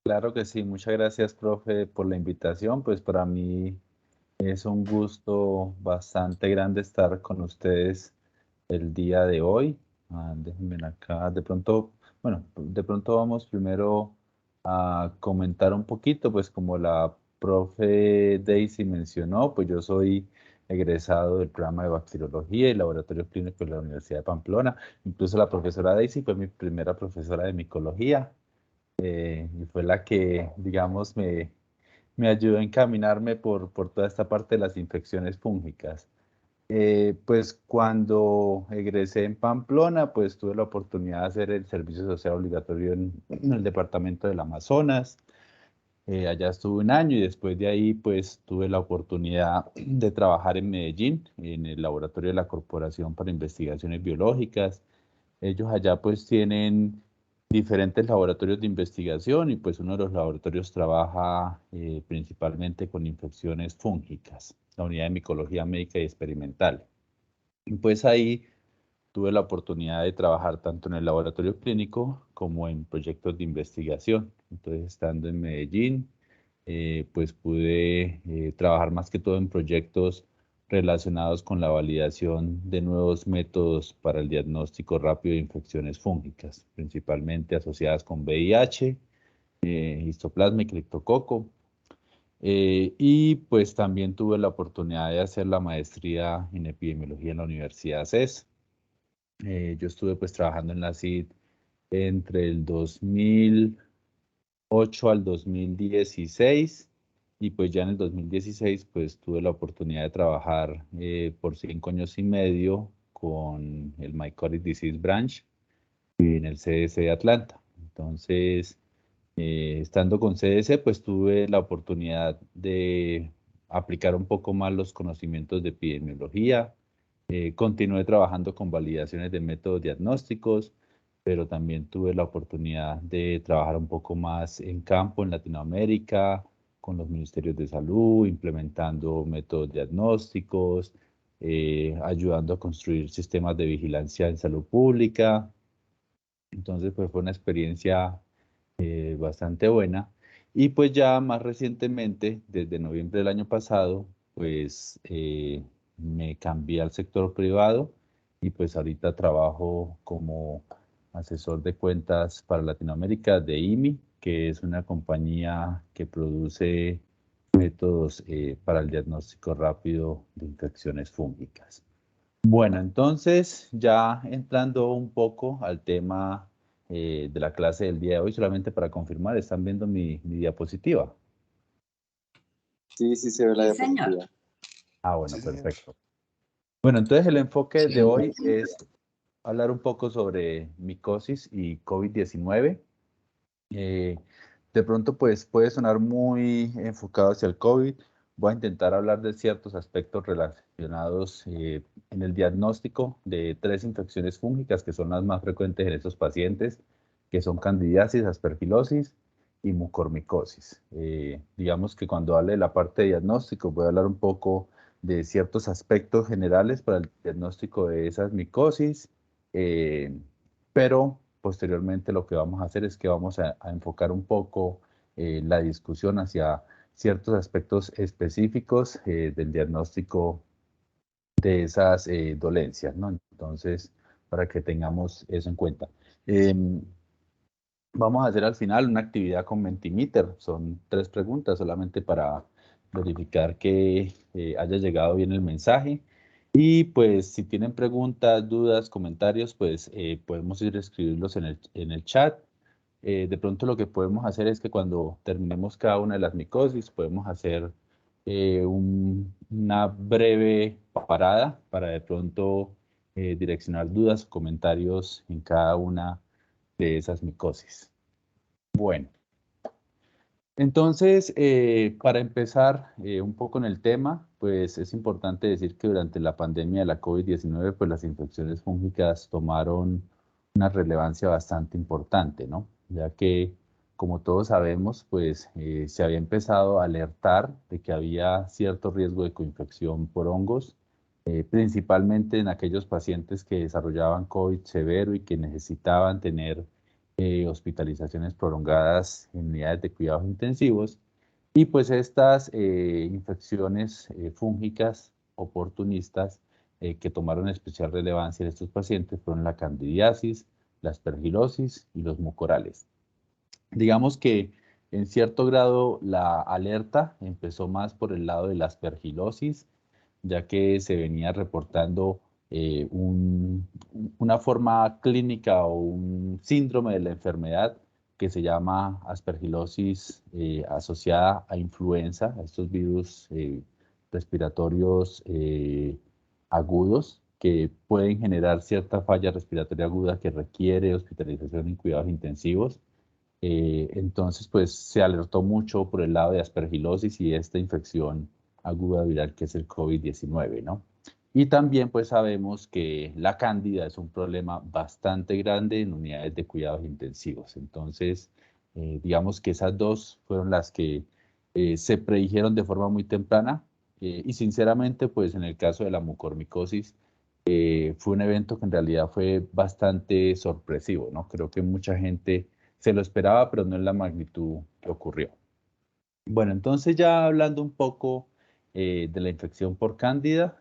Claro que sí, muchas gracias, profe, por la invitación. Pues para mí es un gusto bastante grande estar con ustedes el día de hoy. Déjenme ven acá, de pronto, bueno, de pronto vamos primero a comentar un poquito, pues como la profe Daisy mencionó, pues yo soy egresado del programa de bacteriología y laboratorio clínico de la Universidad de Pamplona. Incluso la profesora Daisy fue mi primera profesora de micología y fue la que, digamos, me ayudó a encaminarme por toda esta parte de las infecciones fúngicas. Pues cuando egresé en Pamplona, pues tuve la oportunidad de hacer el servicio social obligatorio en el departamento del Amazonas. Allá estuve un año y después de ahí, pues tuve la oportunidad de trabajar en Medellín, en el laboratorio de la Corporación para Investigaciones Biológicas. Ellos allá pues tienen diferentes laboratorios de investigación y pues uno de los laboratorios trabaja principalmente con infecciones fúngicas, la unidad de micología médica y experimental. Y pues ahí tuve la oportunidad de trabajar tanto en el laboratorio clínico como en proyectos de investigación. Entonces, estando en Medellín, pues pude trabajar más que todo en proyectos relacionados con la validación de nuevos métodos para el diagnóstico rápido de infecciones fúngicas, principalmente asociadas con VIH, histoplasma y criptococo. Y pues también tuve la oportunidad de hacer la maestría en epidemiología en la Universidad CES. Yo estuve pues trabajando en la CID entre el 2008 al 2016 y pues ya en el 2016 pues tuve la oportunidad de trabajar por 5 años y medio con el Mycoric Disease Branch en el CDC de Atlanta. Entonces, estando con CDC pues tuve la oportunidad de aplicar un poco más los conocimientos de epidemiología. Continué trabajando con validaciones de métodos diagnósticos, pero también tuve la oportunidad de trabajar un poco más en campo en Latinoamérica, con los ministerios de salud, implementando métodos diagnósticos, ayudando a construir sistemas de vigilancia en salud pública. Entonces, pues fue una experiencia bastante buena. Y pues ya más recientemente, desde noviembre del año pasado, pues me cambié al sector privado y pues ahorita trabajo como asesor de cuentas para Latinoamérica de IMI, que es una compañía que produce métodos para el diagnóstico rápido de infecciones fúngicas. Bueno, entonces ya entrando un poco al tema de la clase del día de hoy, solamente para confirmar, ¿están viendo mi diapositiva? Sí, sí se ve la Sí, señor. diapositiva. Ah, bueno, perfecto. Bueno, entonces el enfoque de hoy es hablar un poco sobre micosis y COVID-19. Eh, de pronto, pues puede sonar muy enfocado hacia el COVID. Voy a intentar hablar de ciertos aspectos relacionados en el diagnóstico de tres infecciones fúngicas que son las más frecuentes en estos pacientes, que son candidiasis, aspergilosis y mucormicosis. Digamos que cuando hable de la parte de diagnóstico, voy a hablar un poco de ciertos aspectos generales para el diagnóstico de esas micosis, eh, pero posteriormente lo que vamos a hacer es que vamos a enfocar un poco la discusión hacia ciertos aspectos específicos del diagnóstico de esas dolencias, ¿no? Entonces, para que tengamos eso en cuenta. Em, Vamos a hacer al final una actividad con Mentimeter. Son 3 preguntas solamente para verificar que haya llegado bien el mensaje. Y pues si tienen preguntas, dudas, comentarios, pues podemos ir a escribirlos en el chat. De pronto lo que podemos hacer es que cuando terminemos cada una de las micosis, podemos hacer una breve parada para de pronto direccionar dudas o comentarios en cada una de esas micosis. Bueno, entonces, para empezar un poco en el tema, pues es importante decir que durante la pandemia de la COVID-19, pues las infecciones fúngicas tomaron una relevancia bastante importante, ¿no? Ya que, como todos sabemos, pues se había empezado a alertar de que había cierto riesgo de coinfección por hongos, principalmente en aquellos pacientes que desarrollaban COVID severo y que necesitaban tener hospitalizaciones prolongadas en unidades de cuidados intensivos. Y pues estas infecciones fúngicas oportunistas que tomaron especial relevancia en estos pacientes fueron la candidiasis, la aspergilosis y los mucorales. Digamos que en cierto grado la alerta empezó más por el lado de la aspergilosis, ya que se venía reportando una forma clínica o un síndrome de la enfermedad que se llama aspergilosis asociada a influenza, a estos virus respiratorios agudos que pueden generar cierta falla respiratoria aguda que requiere hospitalización en cuidados intensivos. Entonces, pues se alertó mucho por el lado de aspergilosis y esta infección aguda viral que es el COVID-19, ¿no? Y también pues sabemos que la cándida es un problema bastante grande en unidades de cuidados intensivos. Entonces, digamos que esas dos fueron las que se predijeron de forma muy temprana y sinceramente pues en el caso de la mucormicosis fue un evento que en realidad fue bastante sorpresivo, ¿no? Creo que mucha gente se lo esperaba, pero no en la magnitud que ocurrió. Bueno, entonces ya hablando un poco de la infección por cándida,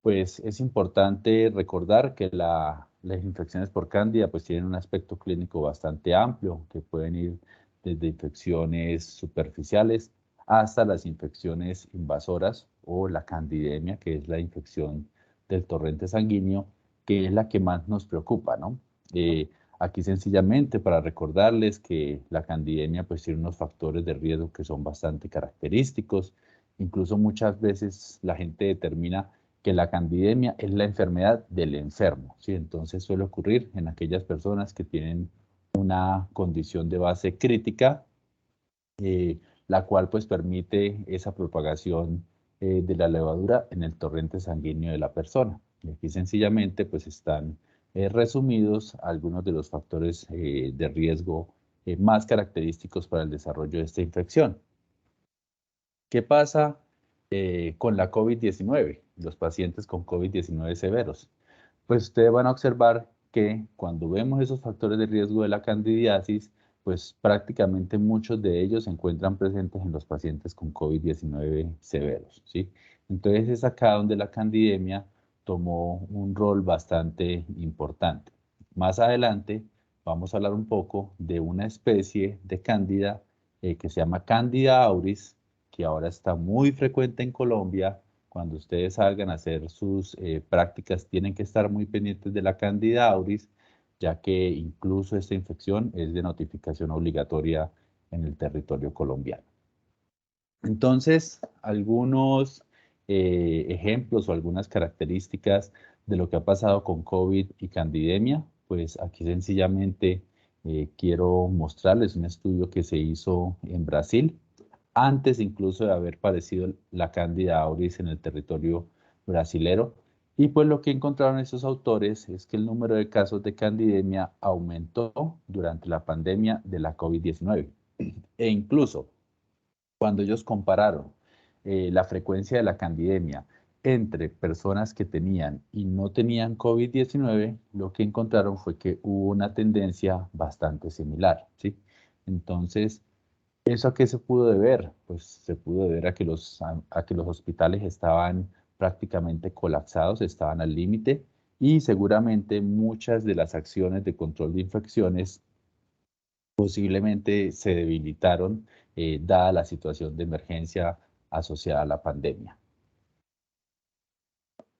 pues es importante recordar que las infecciones por cándida pues tienen un aspecto clínico bastante amplio, que pueden ir desde infecciones superficiales hasta las infecciones invasoras o la candidemia, que es la infección del torrente sanguíneo, que es la que más nos preocupa, ¿no? Aquí sencillamente para recordarles que la candidemia pues tiene unos factores de riesgo que son bastante característicos. Incluso muchas veces la gente determina que la candidemia es la enfermedad del enfermo, ¿sí? Entonces suele ocurrir en aquellas personas que tienen una condición de base crítica, la cual pues permite esa propagación de la levadura en el torrente sanguíneo de la persona. Y aquí sencillamente pues están resumidos algunos de los factores de riesgo más característicos para el desarrollo de esta infección. ¿Qué pasa con la COVID-19, los pacientes con COVID-19 severos? Pues ustedes van a observar que cuando vemos esos factores de riesgo de la candidiasis, pues prácticamente muchos de ellos se encuentran presentes en los pacientes con COVID-19 severos, ¿sí? Entonces es acá donde la candidemia tomó un rol bastante importante. Más adelante vamos a hablar un poco de una especie de cándida que se llama Candida auris, que ahora está muy frecuente en Colombia. Cuando ustedes salgan a hacer sus prácticas, tienen que estar muy pendientes de la Candida auris, ya que incluso esta infección es de notificación obligatoria en el territorio colombiano. Entonces, algunos ejemplos o algunas características de lo que ha pasado con COVID y candidemia, pues aquí sencillamente quiero mostrarles un estudio que se hizo en Brasil, antes incluso de haber aparecido la Candida auris en el territorio brasilero. Y pues lo que encontraron estos autores es que el número de casos de candidemia aumentó durante la pandemia de la COVID-19. E incluso cuando ellos compararon la frecuencia de la candidemia entre personas que tenían y no tenían COVID-19, lo que encontraron fue que hubo una tendencia bastante similar, ¿sí? Entonces, ¿eso a qué se pudo deber? Pues se pudo deber a que los hospitales estaban prácticamente colapsados, estaban al límite y seguramente muchas de las acciones de control de infecciones posiblemente se debilitaron dada la situación de emergencia asociada a la pandemia.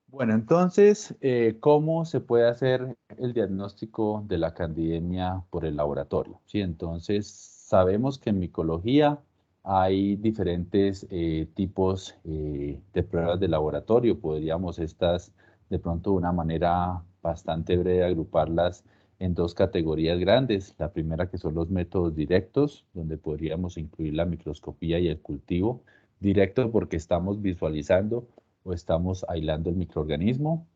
Bueno, entonces, ¿cómo se puede hacer el diagnóstico de la candidemia por el laboratorio? Sí, entonces, sabemos que en micología hay diferentes tipos de pruebas de laboratorio. Podríamos estas, de pronto, de una manera bastante breve, agruparlas en dos categorías grandes. La primera que son los métodos directos, donde podríamos incluir la microscopía y el cultivo. Directo porque estamos visualizando o estamos aislando el microorganismo.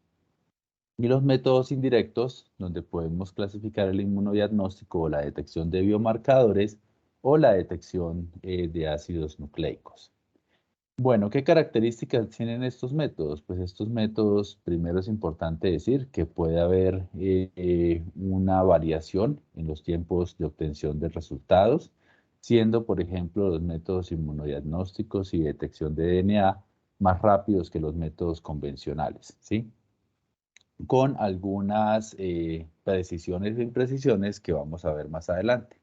Y los métodos indirectos, donde podemos clasificar el inmunodiagnóstico o la detección de biomarcadores o la detección de ácidos nucleicos. Bueno, ¿qué características tienen estos métodos? Pues estos métodos, primero es importante decir que puede haber una variación en los tiempos de obtención de resultados, siendo, por ejemplo, los métodos inmunodiagnósticos y detección de DNA más rápidos que los métodos convencionales, ¿sí? Con algunas precisiones e imprecisiones que vamos a ver más adelante.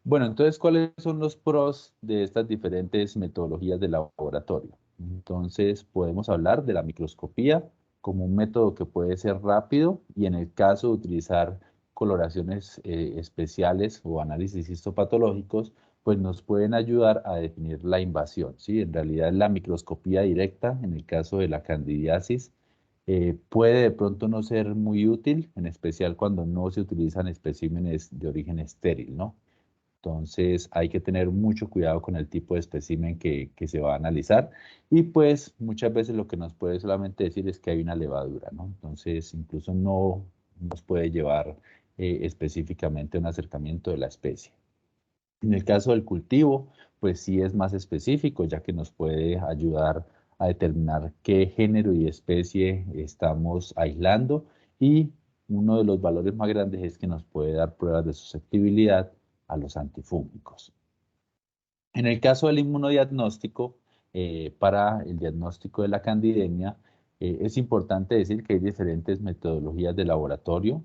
Bueno, entonces, ¿cuáles son los pros de estas diferentes metodologías de laboratorio? Entonces, podemos hablar de la microscopía como un método que puede ser rápido y en el caso de utilizar coloraciones especiales o análisis histopatológicos, pues nos pueden ayudar a definir la invasión, ¿sí? En realidad, la microscopía directa, en el caso de la candidiasis, puede de pronto no ser muy útil, en especial cuando no se utilizan especímenes de origen estéril, ¿no? Entonces hay que tener mucho cuidado con el tipo de espécimen que se va a analizar y pues muchas veces lo que nos puede solamente decir es que hay una levadura, ¿no? Entonces incluso no nos puede llevar específicamente a un acercamiento de la especie. En el caso del cultivo, pues sí es más específico, ya que nos puede ayudar a determinar qué género y especie estamos aislando y uno de los valores más grandes es que nos puede dar pruebas de susceptibilidad a los antifúngicos. En el caso del inmunodiagnóstico, para el diagnóstico de la candidemia, es importante decir que hay diferentes metodologías de laboratorio.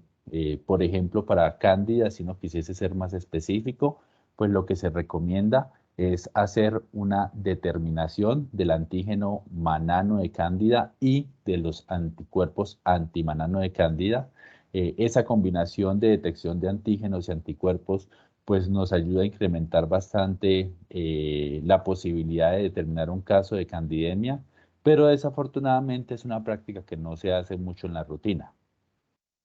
Por ejemplo, para cándida, si uno quisiese ser más específico, pues lo que se recomienda es hacer una determinación del antígeno manano de cándida y de los anticuerpos antimanano de cándida. Esa combinación de detección de antígenos y anticuerpos pues nos ayuda a incrementar bastante la posibilidad de determinar un caso de candidemia, pero desafortunadamente es una práctica que no se hace mucho en la rutina.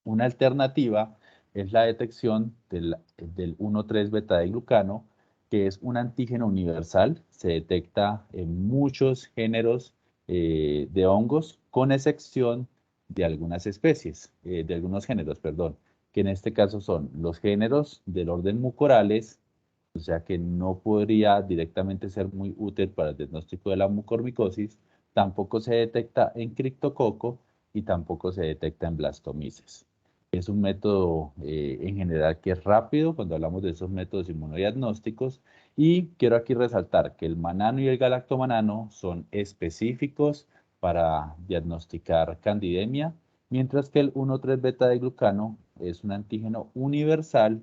Una alternativa es la detección del 1,3-beta-glucano, que es un antígeno universal, se detecta en muchos géneros de hongos, con excepción de algunas especies, de algunos géneros, perdón, que en este caso son los géneros del orden Mucorales, o sea que no podría directamente ser muy útil para el diagnóstico de la mucormicosis, tampoco se detecta en criptococo y tampoco se detecta en Blastomyces. Es un método en general que es rápido cuando hablamos de esos métodos inmunodiagnósticos y quiero aquí resaltar que el manano y el galactomanano son específicos para diagnosticar candidemia, mientras que el 1,3-beta-glucano es un antígeno universal.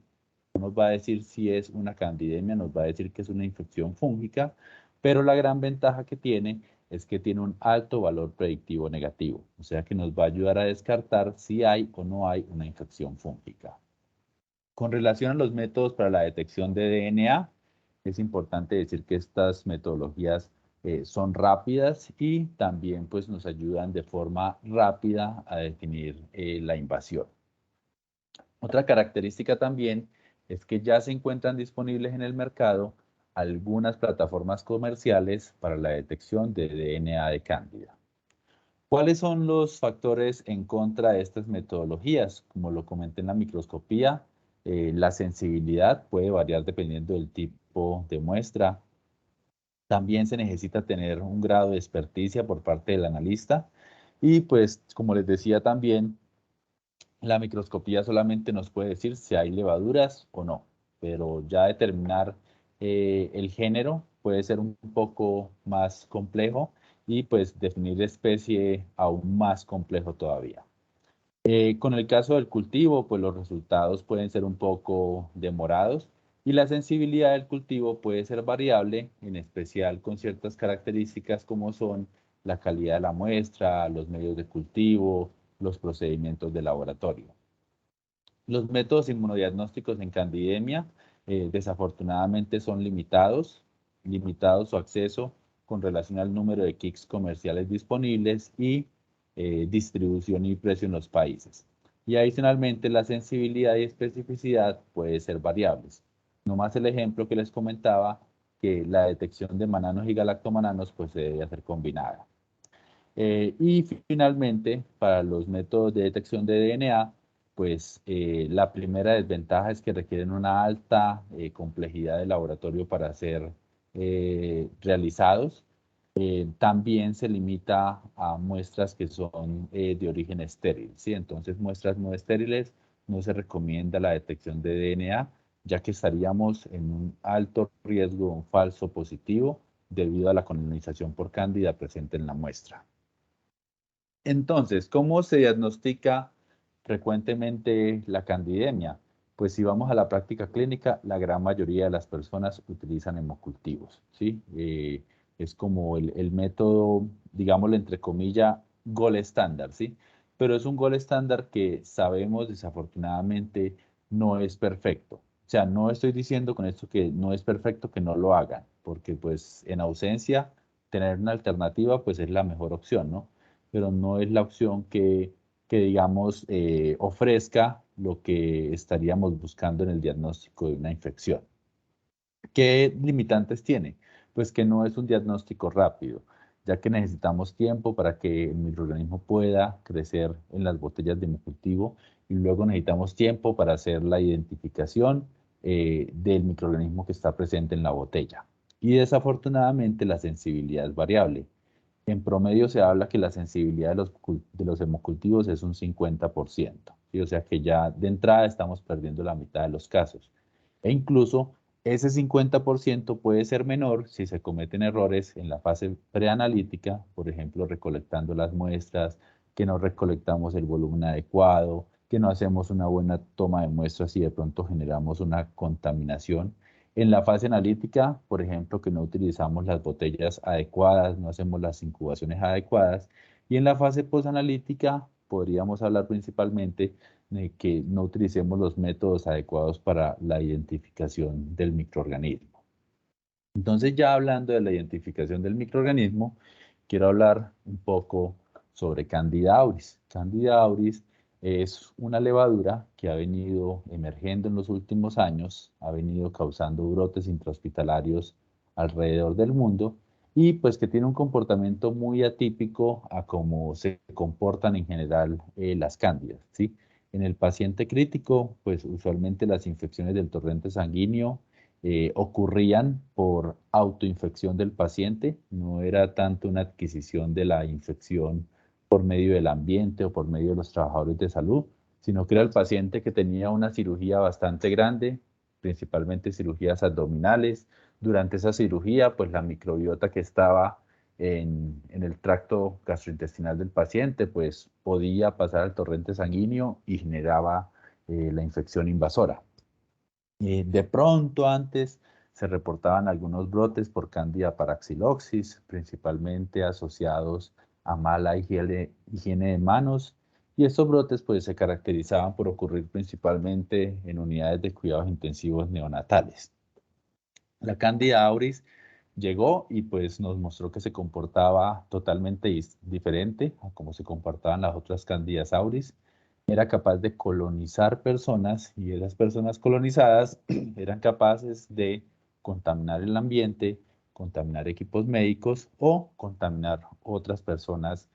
Nos va a decir si es una candidemia, nos va a decir que es una infección fúngica, pero la gran ventaja que tiene es que tiene un alto valor predictivo negativo, o sea que nos va a ayudar a descartar si hay o no hay una infección fúngica. Con relación a los métodos para la detección de DNA, es importante decir que estas metodologías son rápidas y también pues, nos ayudan de forma rápida a definir la invasión. Otra característica también es que ya se encuentran disponibles en el mercado algunas plataformas comerciales para la detección de DNA de cándida. ¿Cuáles son los factores en contra de estas metodologías? Como lo comenté en la microscopía, la sensibilidad puede variar dependiendo del tipo de muestra. También se necesita tener un grado de experticia por parte del analista. Y pues, como les decía también, la microscopía solamente nos puede decir si hay levaduras o no, pero ya determinar el género puede ser un poco más complejo y pues definir la especie aún más complejo todavía. Con el caso del cultivo, pues los resultados pueden ser un poco demorados y la sensibilidad del cultivo puede ser variable, en especial con ciertas características como son la calidad de la muestra, los medios de cultivo, los procedimientos de laboratorio. Los métodos inmunodiagnósticos en candidemia desafortunadamente son limitados su acceso con relación al número de kits comerciales disponibles y distribución y precio en los países. Y adicionalmente la sensibilidad y especificidad puede ser variables. No más el ejemplo que les comentaba, que la detección de mananos y galactomananos pues se debe hacer combinada. Y finalmente, para los métodos de detección de DNA, pues la primera desventaja es que requieren una alta complejidad de laboratorio para ser realizados. también se limita a muestras que son de origen estéril, ¿sí? Entonces, muestras no estériles no se recomienda la detección de DNA, ya que estaríamos en un alto riesgo de un falso positivo debido a la colonización por cándida presente en la muestra. Entonces, ¿cómo se diagnostica frecuentemente la candidemia? Pues si vamos a la práctica clínica, la gran mayoría de las personas utilizan hemocultivos, ¿sí? Es como el método, digámoslo entre comillas, gold estándar, ¿sí? Pero es un gold estándar que sabemos desafortunadamente no es perfecto. O sea, no estoy diciendo con esto que no es perfecto que no lo hagan, porque pues en ausencia, tener una alternativa pues es la mejor opción, ¿no? Pero no es la opción que digamos, ofrezca lo que estaríamos buscando en el diagnóstico de una infección. ¿Qué limitantes tiene? Pues que no es un diagnóstico rápido, ya que necesitamos tiempo para que el microorganismo pueda crecer en las botellas de hemocultivo y luego necesitamos tiempo para hacer la identificación del microorganismo que está presente en la botella. Y desafortunadamente la sensibilidad es variable. En promedio se habla que la sensibilidad de los hemocultivos es un 50%, ¿sí? O sea que ya de entrada estamos perdiendo la mitad de los casos. E incluso ese 50% puede ser menor si se cometen errores en la fase preanalítica, por ejemplo, recolectando las muestras, que no recolectamos el volumen adecuado, que no hacemos una buena toma de muestras y de pronto generamos una contaminación. En la fase analítica, por ejemplo, que no utilizamos las botellas adecuadas, no hacemos las incubaciones adecuadas. Y en la fase posanalítica, podríamos hablar principalmente de que no utilicemos los métodos adecuados para la identificación del microorganismo. Entonces, ya hablando de la identificación del microorganismo, quiero hablar un poco sobre Candida auris. Candida auris es una levadura que ha venido emergiendo en los últimos años, ha venido causando brotes intrahospitalarios alrededor del mundo y pues que tiene un comportamiento muy atípico a cómo se comportan en general las cándidas, ¿sí? En el paciente crítico, pues usualmente las infecciones del torrente sanguíneo ocurrían por autoinfección del paciente, no era tanto una adquisición de la infección por medio del ambiente o por medio de los trabajadores de salud, sino que era el paciente que tenía una cirugía bastante grande, principalmente cirugías abdominales. Durante esa cirugía, pues la microbiota que estaba en el tracto gastrointestinal del paciente, pues podía pasar al torrente sanguíneo y generaba la infección invasora. De pronto antes se reportaban algunos brotes por Candida paraxillosis, principalmente asociados a mala higiene de manos, y estos brotes pues se caracterizaban por ocurrir principalmente en unidades de cuidados intensivos neonatales. La Candida auris llegó y pues nos mostró que se comportaba totalmente diferente a cómo se comportaban las otras Candidas auris. Era capaz de colonizar personas y esas personas colonizadas eran capaces de contaminar el ambiente, contaminar equipos médicos o contaminar otras personas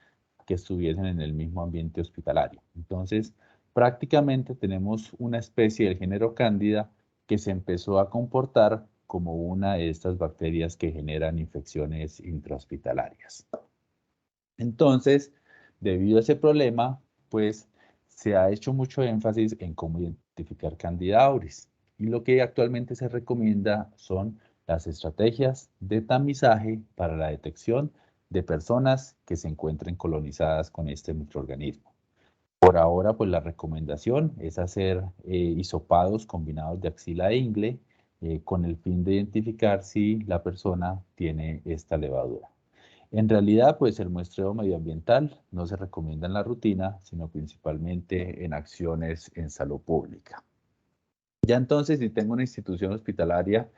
que estuviesen en el mismo ambiente hospitalario. Entonces, prácticamente tenemos una especie del género Cándida que se empezó a comportar como una de estas bacterias que generan infecciones intrahospitalarias. Entonces, debido a ese problema, pues se ha hecho mucho énfasis en cómo identificar Candida auris. Y lo que actualmente se recomienda son las estrategias de tamizaje para la detección de personas que se encuentren colonizadas con este microorganismo. Por ahora, pues la recomendación es hacer hisopados combinados de axila e ingle con el fin de identificar si la persona tiene esta levadura. En realidad, pues el muestreo medioambiental no se recomienda en la rutina, sino principalmente en acciones en salud pública. Ya entonces, si tengo una institución hospitalaria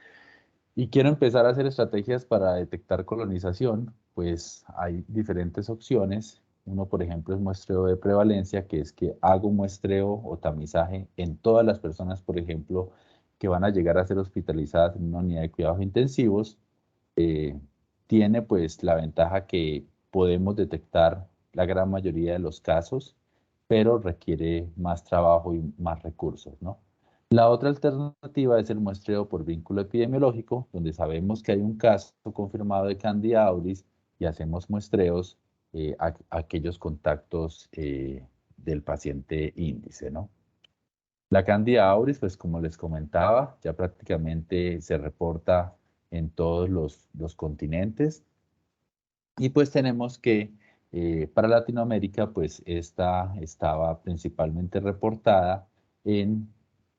y quiero empezar a hacer estrategias para detectar colonización, pues hay diferentes opciones. Uno, por ejemplo, es muestreo de prevalencia, que es que hago muestreo o tamizaje en todas las personas, por ejemplo, que van a llegar a ser hospitalizadas en una unidad de cuidados intensivos. Eh, Tiene pues la ventaja que podemos detectar la gran mayoría de los casos, pero requiere más trabajo y más recursos, ¿no? La otra alternativa es el muestreo por vínculo epidemiológico, donde sabemos que hay un caso confirmado de Candida auris y hacemos muestreos a aquellos contactos del paciente índice, ¿no? La Candida auris, pues como les comentaba, ya prácticamente se reporta en todos los continentes. Y pues tenemos que para Latinoamérica, pues esta estaba principalmente reportada en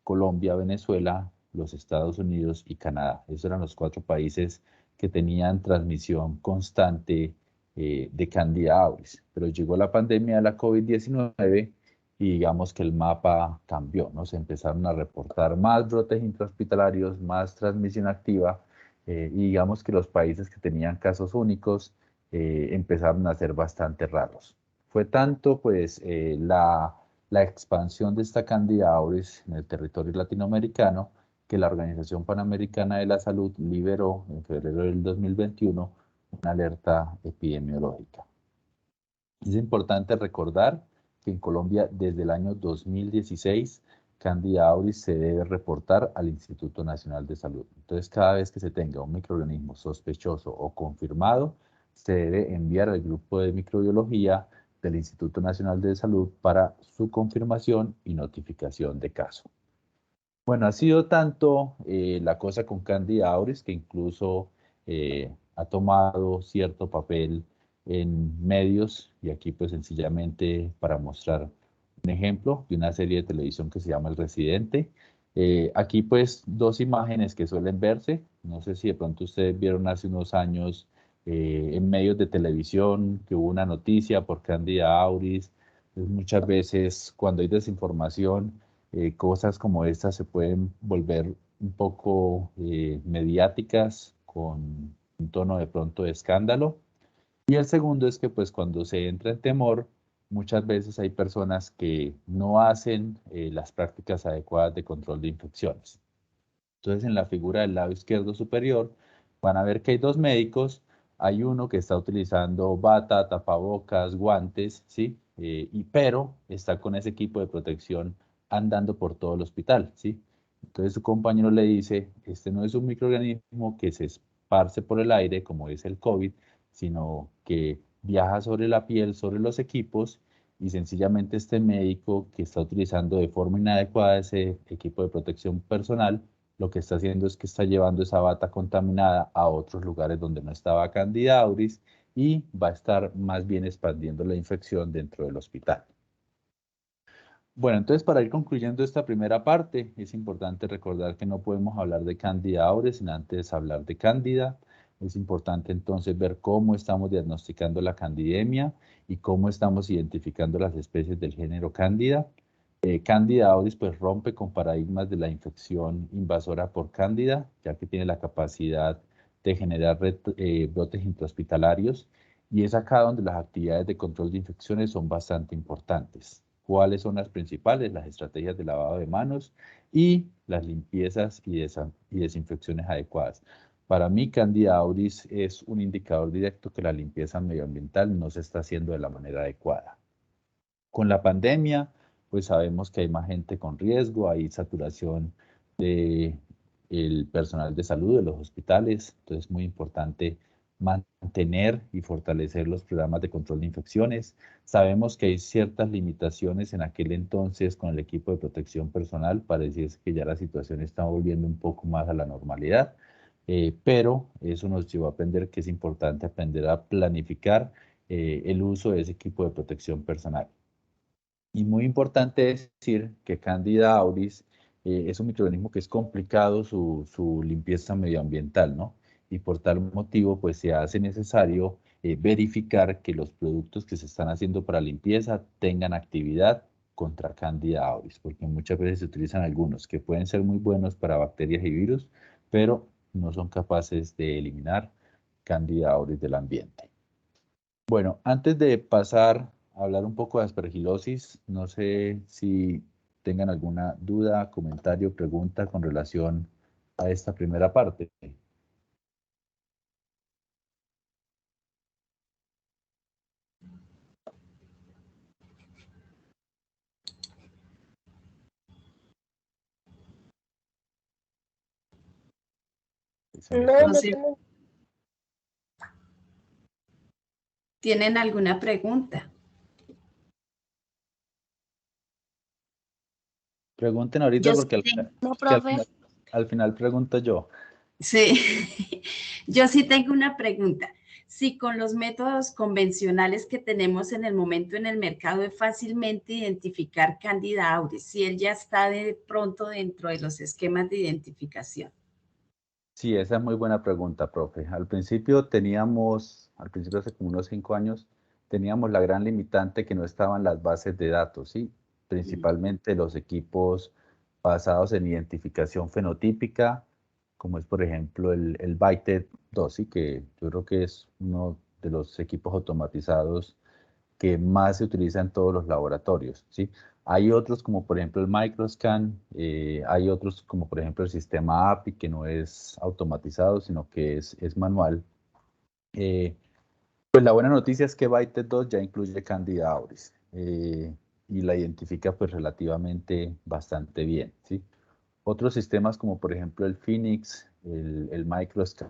Colombia, Venezuela, los Estados Unidos y Canadá. Esos eran los 4 países que tenían transmisión constante de Candida auris. Pero llegó la pandemia de la COVID-19 y digamos que el mapa cambió, ¿no? Se empezaron a reportar más brotes intrahospitalarios, más transmisión activa, y digamos que los países que tenían casos únicos empezaron a ser bastante raros. Fue tanto pues la expansión de esta Candida auris en el territorio latinoamericano que la Organización Panamericana de la Salud liberó en febrero del 2021 una alerta epidemiológica. Es importante recordar que en Colombia desde el año 2016 Candida auris se debe reportar al Instituto Nacional de Salud. Entonces, cada vez que se tenga un microorganismo sospechoso o confirmado, se debe enviar al grupo de microbiología del Instituto Nacional de Salud para su confirmación y notificación de caso. Bueno, ha sido tanto la cosa con Candida auris que incluso ha tomado cierto papel en medios, y aquí pues sencillamente para mostrar un ejemplo de una serie de televisión que se llama El Residente. Aquí pues 2 imágenes que suelen verse, no sé si de pronto ustedes vieron hace unos años en medios de televisión que hubo una noticia por Candida auris. Pues, muchas veces cuando hay desinformación, cosas como estas se pueden volver un poco mediáticas con un tono de pronto de escándalo. Y el segundo es que pues cuando se entra en temor, muchas veces hay personas que no hacen las prácticas adecuadas de control de infecciones. Entonces en la figura del lado izquierdo superior van a ver que hay 2 médicos. Hay uno que está utilizando bata, tapabocas, guantes, ¿sí? Pero está con ese equipo de protección andando por todo el hospital, ¿sí? Entonces su compañero le dice, este no es un microorganismo que se esparce por el aire como es el COVID, sino que viaja sobre la piel, sobre los equipos, y sencillamente este médico que está utilizando de forma inadecuada ese equipo de protección personal, lo que está haciendo es que está llevando esa bata contaminada a otros lugares donde no estaba Candida auris y va a estar más bien expandiendo la infección dentro del hospital. Bueno, entonces para ir concluyendo esta primera parte, es importante recordar que no podemos hablar de Candida auris sin antes hablar de Cándida. Es importante entonces ver cómo estamos diagnosticando la candidemia y cómo estamos identificando las especies del género Cándida. Candida auris pues rompe con paradigmas de la infección invasora por Cándida, ya que tiene la capacidad de generar brotes intrahospitalarios, y es acá donde las actividades de control de infecciones son bastante importantes. ¿Cuáles son las principales? Las estrategias de lavado de manos y las limpiezas y desinfecciones adecuadas. Para mí, Candida auris es un indicador directo que la limpieza medioambiental no se está haciendo de la manera adecuada. Con la pandemia, pues sabemos que hay más gente con riesgo, hay saturación de el personal de salud de los hospitales, entonces es muy importante mantener y fortalecer los programas de control de infecciones. Sabemos que hay ciertas limitaciones en aquel entonces con el equipo de protección personal, parece que ya la situación está volviendo un poco más a la normalidad, pero eso nos llevó a aprender que es importante aprender a planificar el uso de ese equipo de protección personal. Y muy importante decir que Candida auris es un microorganismo que es complicado su limpieza medioambiental, ¿no? Y por tal motivo, pues se hace necesario verificar que los productos que se están haciendo para limpieza tengan actividad contra Candida auris, porque muchas veces se utilizan algunos que pueden ser muy buenos para bacterias y virus, pero no son capaces de eliminar Candida auris del ambiente. Bueno, antes de pasar a hablar un poco de aspergilosis, no sé si tengan alguna duda, comentario, pregunta con relación a esta primera parte. No, no tengo. ¿Tienen alguna pregunta? Pregunten ahorita Yo sí porque tengo, que profe. al final pregunto yo. Sí, yo sí tengo una pregunta. Si con los métodos convencionales que tenemos en el momento en el mercado es fácilmente identificar Candida auris, si él ya está de pronto dentro de los esquemas de identificación. Sí, esa es muy buena pregunta, profe. Al principio hace como unos 5 años, teníamos la gran limitante que no estaban las bases de datos, ¿sí? Principalmente los equipos basados en identificación fenotípica, como es por ejemplo el Byted 2, ¿sí? Que yo creo que es uno de los equipos automatizados que más se utiliza en todos los laboratorios, ¿sí? Hay otros como por ejemplo el Microscan, hay otros como por ejemplo el sistema API que no es automatizado sino que es manual. Eh, pues la buena noticia es que Byte 2 ya incluye Candida auris y la identifica pues relativamente bastante bien, ¿sí? Otros sistemas como por ejemplo el Phoenix, el Microscan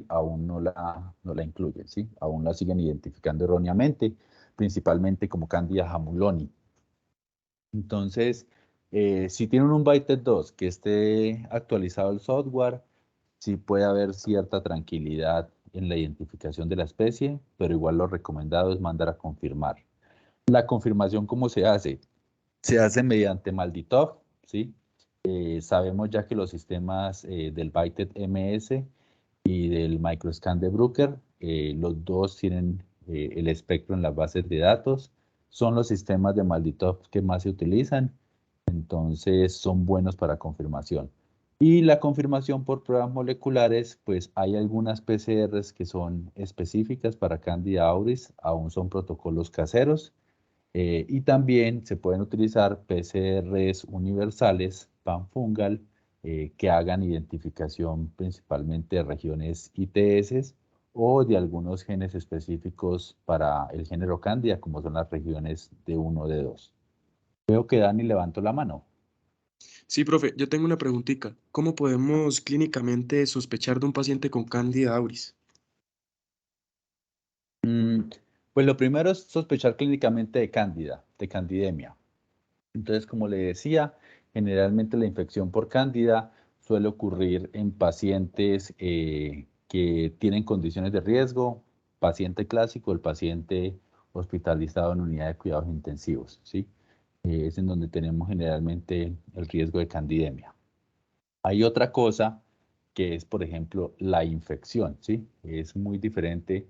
aún no la incluyen, ¿sí? Aún la siguen identificando erróneamente, principalmente como Candida jamuloni. Entonces, si tienen un Byte 2 que esté actualizado el software, sí puede haber cierta tranquilidad en la identificación de la especie, pero igual lo recomendado es mandar a confirmar. La confirmación, ¿cómo se hace? Se hace mediante Malditov, ¿sí? Sabemos ya que los sistemas del Byte MS y del microscan de Bruker. Los dos tienen el espectro en las bases de datos. Son los sistemas de Malditov que más se utilizan, entonces son buenos para confirmación. Y la confirmación por pruebas moleculares, pues hay algunas PCRs que son específicas para Candida auris, aún son protocolos caseros. Y también se pueden utilizar PCRs universales, panfungal, que hagan identificación principalmente de regiones ITS o de algunos genes específicos para el género Candida, como son las regiones D1 o D2. Veo que Dani levantó la mano. Sí, profe, yo tengo una preguntita. ¿Cómo podemos clínicamente sospechar de un paciente con Candida auris? Pues lo primero es sospechar clínicamente de Cándida, de candidemia. Entonces, como le decía, generalmente la infección por cándida suele ocurrir en pacientes que tienen condiciones de riesgo, paciente clásico, el paciente hospitalizado en unidad de cuidados intensivos, ¿sí? Es en donde tenemos generalmente el riesgo de candidemia. Hay otra cosa que es, por ejemplo, la infección, ¿sí? Es muy diferente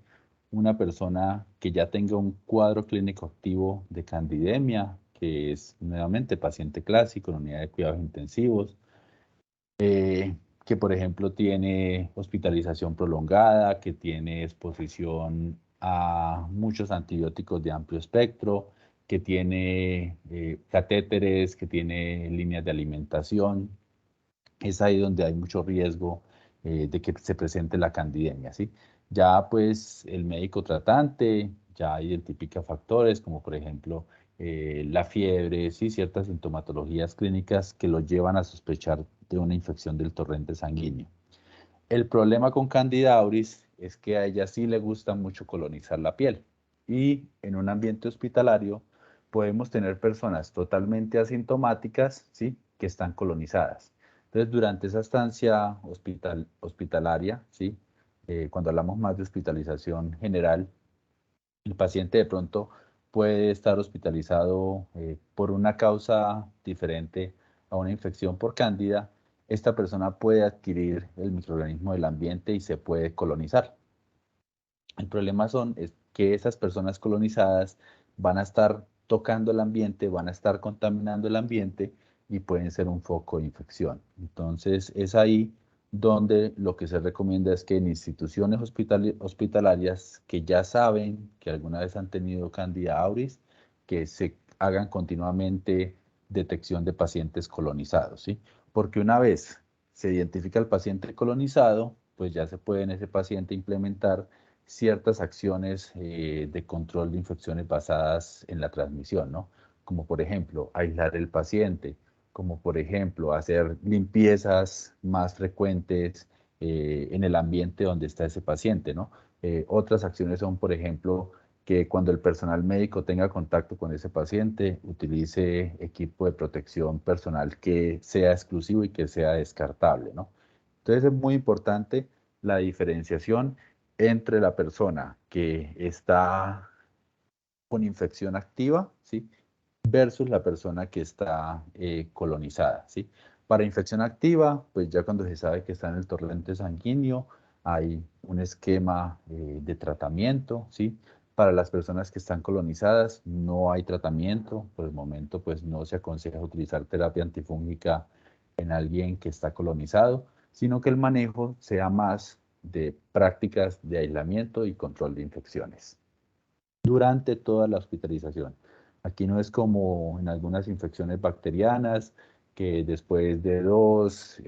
una persona que ya tenga un cuadro clínico activo de candidemia, que es nuevamente paciente clásico en unidad de cuidados intensivos, que por ejemplo tiene hospitalización prolongada, que tiene exposición a muchos antibióticos de amplio espectro, que tiene catéteres, que tiene líneas de alimentación. Es ahí donde hay mucho riesgo de que se presente la candidemia, ¿sí? Ya pues el médico tratante ya identifica factores como por ejemplo la fiebre, ¿sí? Ciertas sintomatologías clínicas que lo llevan a sospechar de una infección del torrente sanguíneo. El problema con Candida auris es que a ella sí le gusta mucho colonizar la piel y en un ambiente hospitalario podemos tener personas totalmente asintomáticas, ¿sí? Que están colonizadas. Entonces, durante esa estancia hospitalaria, ¿sí? Cuando hablamos más de hospitalización general, el paciente de pronto puede estar hospitalizado por una causa diferente a una infección por cándida. Esta persona puede adquirir el microorganismo del ambiente y se puede colonizar. El problema es que esas personas colonizadas van a estar tocando el ambiente, van a estar contaminando el ambiente y pueden ser un foco de infección. Entonces es ahí donde lo que se recomienda es que en instituciones hospitalarias que ya saben que alguna vez han tenido Candida auris, que se hagan continuamente detección de pacientes colonizados, ¿sí? Porque una vez se identifica el paciente colonizado, pues ya se puede en ese paciente implementar ciertas acciones de control de infecciones basadas en la transmisión, ¿no? Como por ejemplo, aislar el paciente, como por ejemplo, hacer limpiezas más frecuentes en el ambiente donde está ese paciente, ¿no? Otras acciones son, por ejemplo, que cuando el personal médico tenga contacto con ese paciente, utilice equipo de protección personal que sea exclusivo y que sea descartable, ¿no? Entonces es muy importante la diferenciación entre la persona que está con infección activa, ¿sí? Versus la persona que está colonizada, ¿sí? Para infección activa, pues ya cuando se sabe que está en el torrente sanguíneo, hay un esquema de tratamiento, ¿sí? Para las personas que están colonizadas, no hay tratamiento. Por el momento, pues no se aconseja utilizar terapia antifúngica en alguien que está colonizado, sino que el manejo sea más de prácticas de aislamiento y control de infecciones durante toda la hospitalización. Aquí no es como en algunas infecciones bacterianas, que después de dos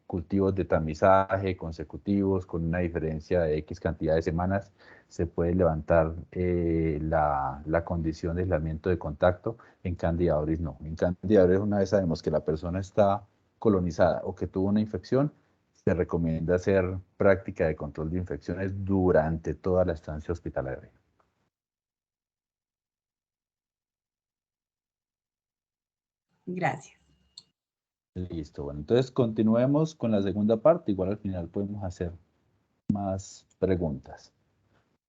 cultivos de tamizaje consecutivos con una diferencia de X cantidad de semanas, se puede levantar la condición de aislamiento de contacto. En Candida auris no. En Candida auris una vez sabemos que la persona está colonizada o que tuvo una infección, se recomienda hacer práctica de control de infecciones durante toda la estancia hospitalaria. Gracias. Listo, bueno, entonces continuemos con la segunda parte, igual al final podemos hacer más preguntas.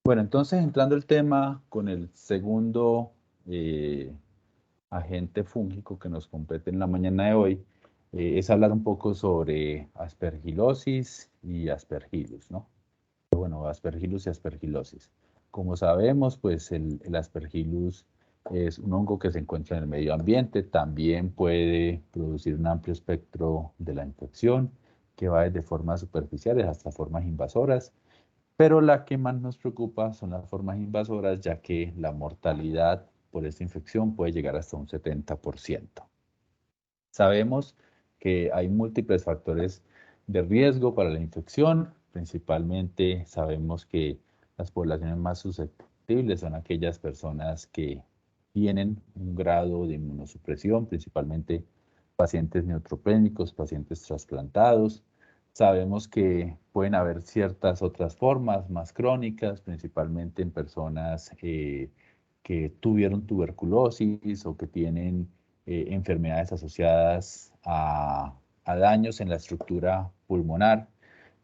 Bueno, entonces entrando el tema con el segundo agente fúngico que nos compete en la mañana de hoy, es hablar un poco sobre aspergilosis y aspergillus, ¿no? Bueno, aspergillus y aspergilosis. Como sabemos, pues el aspergillus es un hongo que se encuentra en el medio ambiente, también puede producir un amplio espectro de la infección, que va desde formas superficiales hasta formas invasoras, pero la que más nos preocupa son las formas invasoras, ya que la mortalidad por esta infección puede llegar hasta un 70%. Sabemos que hay múltiples factores de riesgo para la infección. Principalmente sabemos que las poblaciones más susceptibles son aquellas personas que tienen un grado de inmunosupresión, principalmente pacientes neutropénicos, pacientes trasplantados. Sabemos que pueden haber ciertas otras formas más crónicas, principalmente en personas que tuvieron tuberculosis o que tienen enfermedades asociadas a daños en la estructura pulmonar,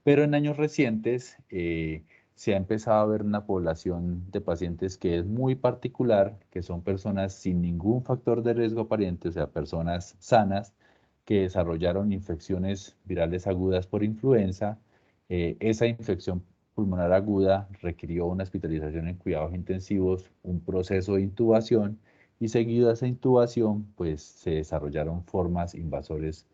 pero en años recientes se ha empezado a ver una población de pacientes que es muy particular, que son personas sin ningún factor de riesgo aparente, o sea, personas sanas que desarrollaron infecciones virales agudas por influenza. Esa infección pulmonar aguda requirió una hospitalización en cuidados intensivos, un proceso de intubación y seguido a esa intubación, pues se desarrollaron formas invasoras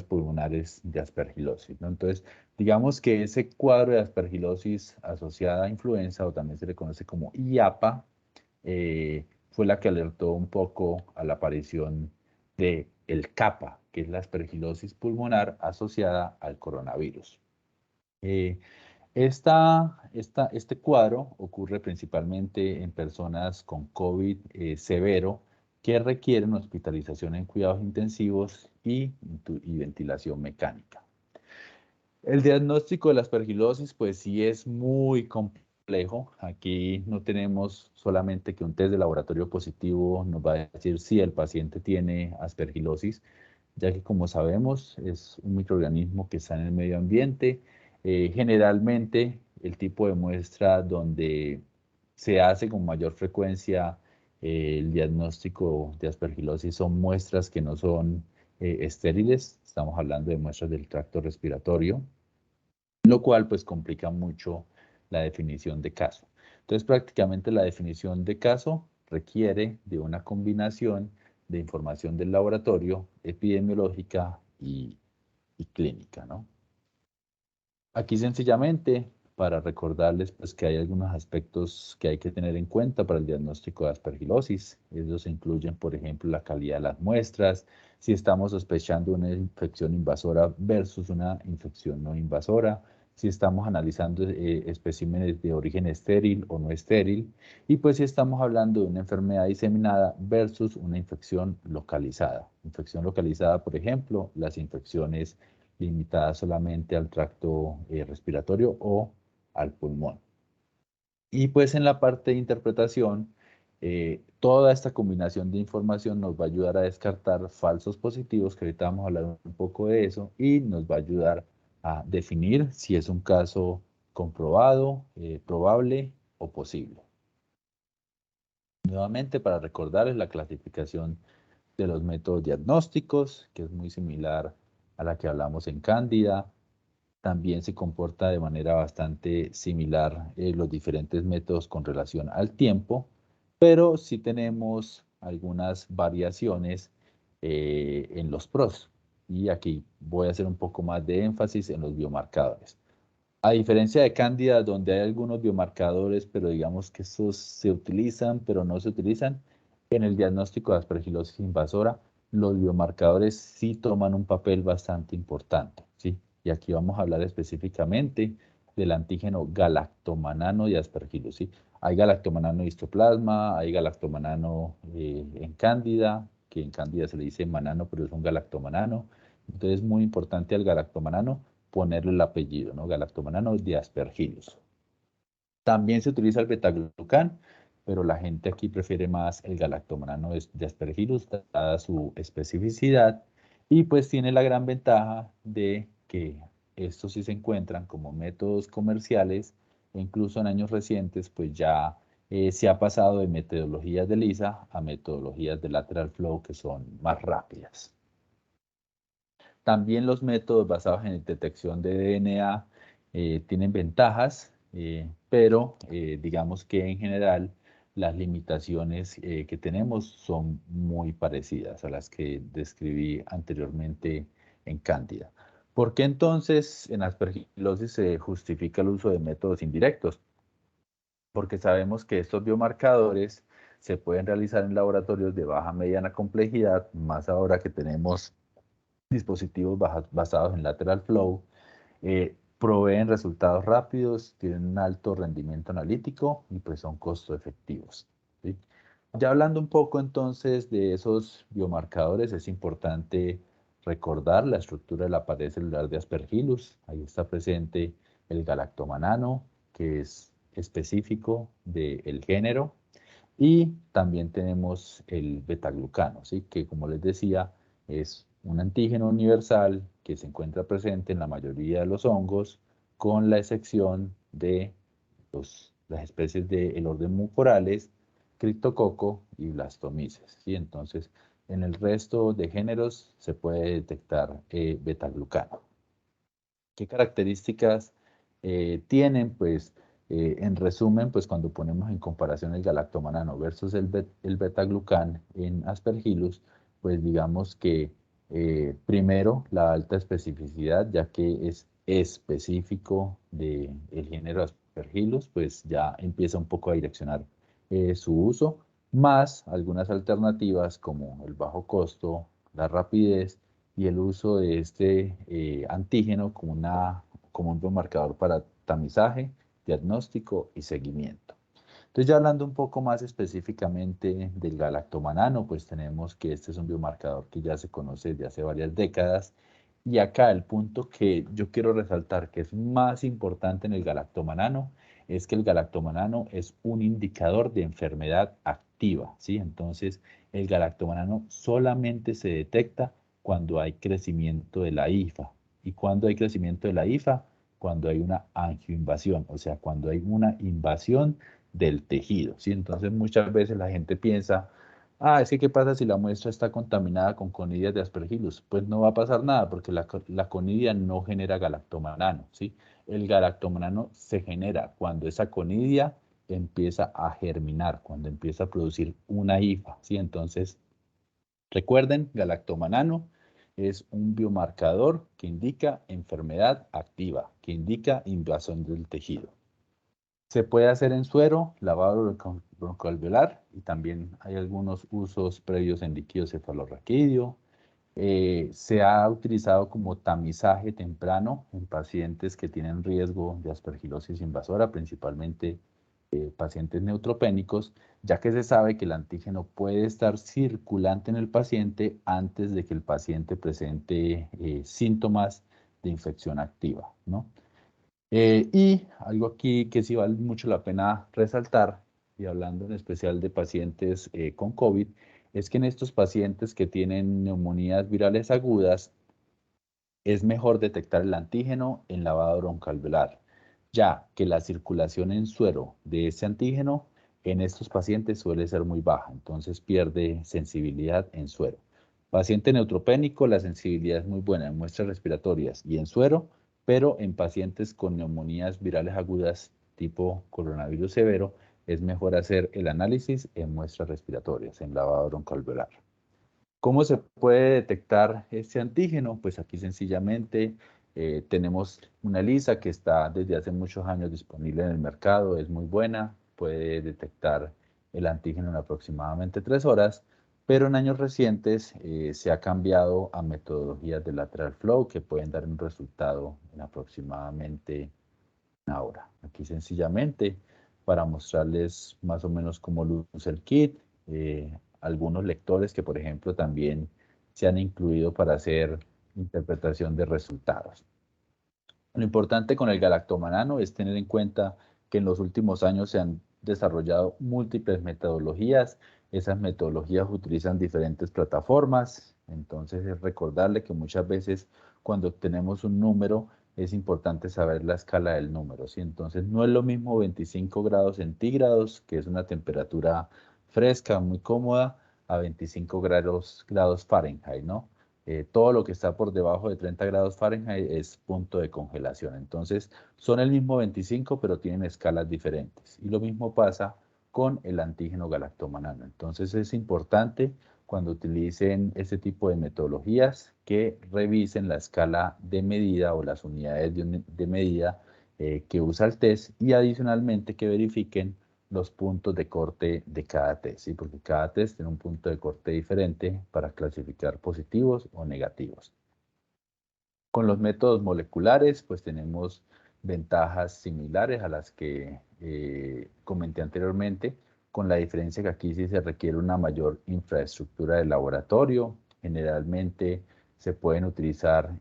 pulmonares de aspergilosis, ¿no? Entonces, digamos que ese cuadro de aspergilosis asociada a influenza, o también se le conoce como IAPA, fue la que alertó un poco a la aparición de el CAPA, que es la aspergilosis pulmonar asociada al coronavirus. Este cuadro ocurre principalmente en personas con COVID severo que requieren hospitalización en cuidados intensivos y ventilación mecánica. El diagnóstico de la aspergilosis, pues sí es muy complejo. Aquí no tenemos solamente que un test de laboratorio positivo nos va a decir si el paciente tiene aspergilosis, ya que como sabemos es un microorganismo que está en el medio ambiente. Generalmente el tipo de muestra donde se hace con mayor frecuencia el diagnóstico de aspergilosis son muestras que no son estériles. Estamos hablando de muestras del tracto respiratorio, lo cual pues complica mucho la definición de caso. Entonces prácticamente la definición de caso requiere de una combinación de información del laboratorio, epidemiológica y clínica, ¿no? Aquí sencillamente para recordarles pues, que hay algunos aspectos que hay que tener en cuenta para el diagnóstico de aspergilosis. Ellos incluyen, por ejemplo, la calidad de las muestras, si estamos sospechando una infección invasora versus una infección no invasora, si estamos analizando especímenes de origen estéril o no estéril, y pues si estamos hablando de una enfermedad diseminada versus una infección localizada. Infección localizada, por ejemplo, las infecciones limitadas solamente al tracto respiratorio o al pulmón. Y pues en la parte de interpretación, toda esta combinación de información nos va a ayudar a descartar falsos positivos, que ahorita vamos a hablar un poco de eso, y nos va a ayudar a definir si es un caso comprobado, probable o posible. Nuevamente, para recordarles la clasificación de los métodos diagnósticos, que es muy similar a la que hablamos en Cándida. También se comporta de manera bastante similar los diferentes métodos con relación al tiempo, pero sí tenemos algunas variaciones en los pros. Y aquí voy a hacer un poco más de énfasis en los biomarcadores. A diferencia de Cándida, donde hay algunos biomarcadores, pero digamos que estos se utilizan, pero no se utilizan, en el diagnóstico de aspergilosis invasora, los biomarcadores sí toman un papel bastante importante, ¿sí? Y aquí vamos a hablar específicamente del antígeno galactomanano de aspergillus, ¿sí? Hay galactomanano histoplasma, hay galactomanano en Cándida, que en Cándida se le dice manano, pero es un galactomanano. Entonces es muy importante al galactomanano ponerle el apellido, ¿no? Galactomanano de aspergillus. También se utiliza el betaglucán, pero la gente aquí prefiere más el galactomanano de aspergillus, dada su especificidad, y pues tiene la gran ventaja de que estos sí se encuentran como métodos comerciales, e incluso en años recientes, pues ya se ha pasado de metodologías de LISA a metodologías de lateral flow que son más rápidas. También los métodos basados en detección de DNA tienen ventajas, pero digamos que en general las limitaciones que tenemos son muy parecidas a las que describí anteriormente en Cándida. ¿Por qué entonces en aspergilosis se justifica el uso de métodos indirectos? Porque sabemos que estos biomarcadores se pueden realizar en laboratorios de baja mediana complejidad, más ahora que tenemos dispositivos basados en lateral flow, proveen resultados rápidos, tienen un alto rendimiento analítico y pues son costo efectivos, ¿sí? Ya hablando un poco entonces de esos biomarcadores, es importante recordar la estructura de la pared celular de Aspergillus. Ahí está presente el galactomanano, que es específico del género, y también tenemos el betaglucano, ¿sí? Que como les decía, es un antígeno universal que se encuentra presente en la mayoría de los hongos, con la excepción de las especies del orden Mucorales, Cryptococo y Blastomyces, ¿sí? Entonces, en el resto de géneros se puede detectar betaglucano. ¿Qué características tienen? Pues, en resumen, pues cuando ponemos en comparación el galactomanano versus el betaglucán en Aspergillus, pues digamos que primero la alta especificidad, ya que es específico del género Aspergillus, pues ya empieza un poco a direccionar su uso, más algunas alternativas como el bajo costo, la rapidez y el uso de este antígeno como un biomarcador para tamizaje, diagnóstico y seguimiento. Entonces, ya hablando un poco más específicamente del galactomanano, pues tenemos que este es un biomarcador que ya se conoce desde hace varias décadas. Y acá el punto que yo quiero resaltar que es más importante en el galactomanano es que el galactomanano es un indicador de enfermedad activa, ¿sí? Entonces, el galactomanano solamente se detecta cuando hay crecimiento de la hifa. ¿Y cuando hay crecimiento de la hifa? Cuando hay una angioinvasión, o sea, cuando hay una invasión del tejido, ¿sí? Entonces muchas veces la gente piensa, es que ¿qué pasa si la muestra está contaminada con conidias de Aspergillus? Pues no va a pasar nada porque la conidia no genera galactomanano, ¿sí? El galactomanano se genera cuando esa conidia empieza a germinar, cuando empieza a producir una hifa, ¿sí? Entonces, recuerden, galactomanano es un biomarcador que indica enfermedad activa, que indica invasión del tejido. Se puede hacer en suero, lavado broncoalveolar, y también hay algunos usos previos en líquido cefalorraquídeo. Se ha utilizado como tamizaje temprano en pacientes que tienen riesgo de aspergilosis invasora, principalmente pacientes neutropénicos, ya que se sabe que el antígeno puede estar circulante en el paciente antes de que el paciente presente síntomas de infección activa, ¿no? Y algo aquí que sí vale mucho la pena resaltar, y hablando en especial de pacientes con COVID, es que en estos pacientes que tienen neumonías virales agudas, es mejor detectar el antígeno en lavado broncoalveolar, ya que la circulación en suero de ese antígeno en estos pacientes suele ser muy baja, entonces pierde sensibilidad en suero. Paciente neutropénico, la sensibilidad es muy buena en muestras respiratorias y en suero, pero en pacientes con neumonías virales agudas tipo coronavirus severo, es mejor hacer el análisis en muestras respiratorias, en lavado broncoalveolar. ¿Cómo se puede detectar este antígeno? Pues aquí sencillamente tenemos una ELISA que está desde hace muchos años disponible en el mercado, es muy buena, puede detectar el antígeno en aproximadamente 3 horas, pero en años recientes se ha cambiado a metodologías de lateral flow que pueden dar un resultado en aproximadamente una hora. Aquí sencillamente para mostrarles más o menos cómo luce el kit, algunos lectores que por ejemplo también se han incluido para hacer interpretación de resultados. Lo importante con el galactomanano es tener en cuenta que en los últimos años se han desarrollado múltiples metodologías. Esas metodologías utilizan diferentes plataformas. Entonces es recordarle que muchas veces cuando obtenemos un número es importante saber la escala del número, ¿sí? Entonces no es lo mismo 25 grados centígrados, que es una temperatura fresca, muy cómoda, a 25 grados Fahrenheit, ¿no? Todo lo que está por debajo de 30 grados Fahrenheit es punto de congelación. Entonces, son el mismo 25, pero tienen escalas diferentes. Y lo mismo pasa con el antígeno galactomanano. Entonces, es importante cuando utilicen este tipo de metodologías que revisen la escala de medida o las unidades de medida que usa el test y adicionalmente que verifiquen los puntos de corte de cada test, ¿sí? Porque cada test tiene un punto de corte diferente para clasificar positivos o negativos. Con los métodos moleculares, pues tenemos ventajas similares a las que comenté anteriormente, con la diferencia que aquí sí se requiere una mayor infraestructura de laboratorio. Generalmente se pueden utilizar